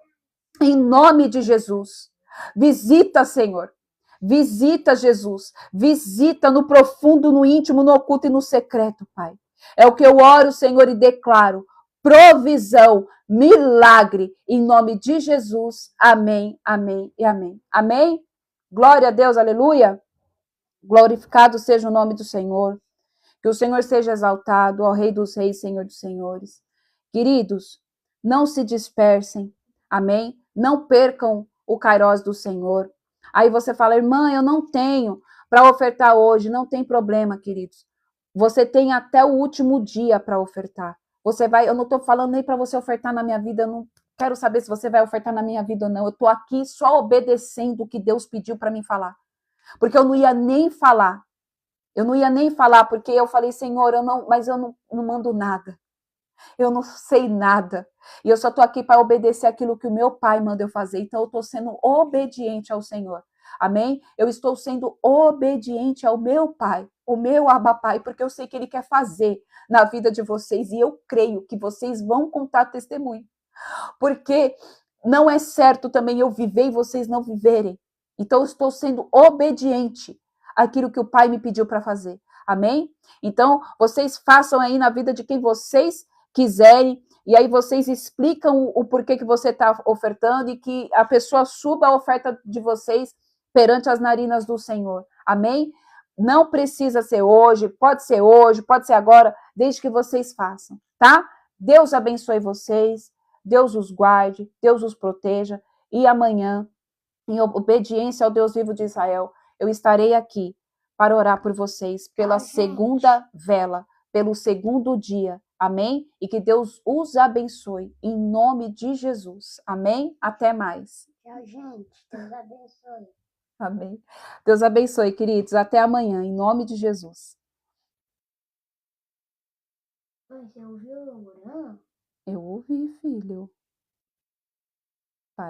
em nome de Jesus. Visita, Senhor, visita, Jesus, visita no profundo, no íntimo, no oculto e no secreto, Pai. É o que eu oro, Senhor, e declaro provisão, milagre, em nome de Jesus. Amém, amém e amém. Amém? Glória a Deus, aleluia. Glorificado seja o nome do Senhor. Que o Senhor seja exaltado, ó Rei dos Reis, Senhor dos Senhores. Queridos, não se dispersem, amém? Não percam o kairós do Senhor. Aí você fala, irmã, eu não tenho para ofertar hoje. Não tem problema, queridos. Você tem até o último dia para ofertar. Você vai, eu não estou falando nem para você ofertar na minha vida, eu não quero saber se você vai ofertar na minha vida ou não. Eu estou aqui só obedecendo o que Deus pediu para mim falar. Porque eu não ia nem falar. Eu não ia nem falar, porque eu falei, Senhor, mas eu não mando nada. Eu não sei nada. E eu só estou aqui para obedecer aquilo que o meu pai manda eu fazer. Então eu estou sendo obediente ao Senhor. Amém? Eu estou sendo obediente ao meu pai, o meu Abba Pai, porque eu sei que ele quer fazer na vida de vocês. E eu creio que vocês vão contar testemunho. Porque não é certo também eu viver e vocês não viverem. Então eu estou sendo obediente àquilo que o pai me pediu para fazer. Amém? Então, vocês façam aí na vida de quem vocês quiserem, e aí vocês explicam o porquê que você está ofertando e que a pessoa suba a oferta de vocês perante as narinas do Senhor. Amém? Não precisa ser hoje, pode ser agora, desde que vocês façam, tá? Deus abençoe vocês, Deus os guarde, Deus os proteja, e amanhã, em obediência ao Deus vivo de Israel, eu estarei aqui para orar por vocês pela segunda vela, pelo segundo dia. Amém? E que Deus os abençoe, em nome de Jesus. Amém? Até mais. Tchau, gente. Deus abençoe. Amém. Deus abençoe, queridos. Até amanhã, em nome de Jesus. Você ouviu o Urã? Eu ouvi, filho.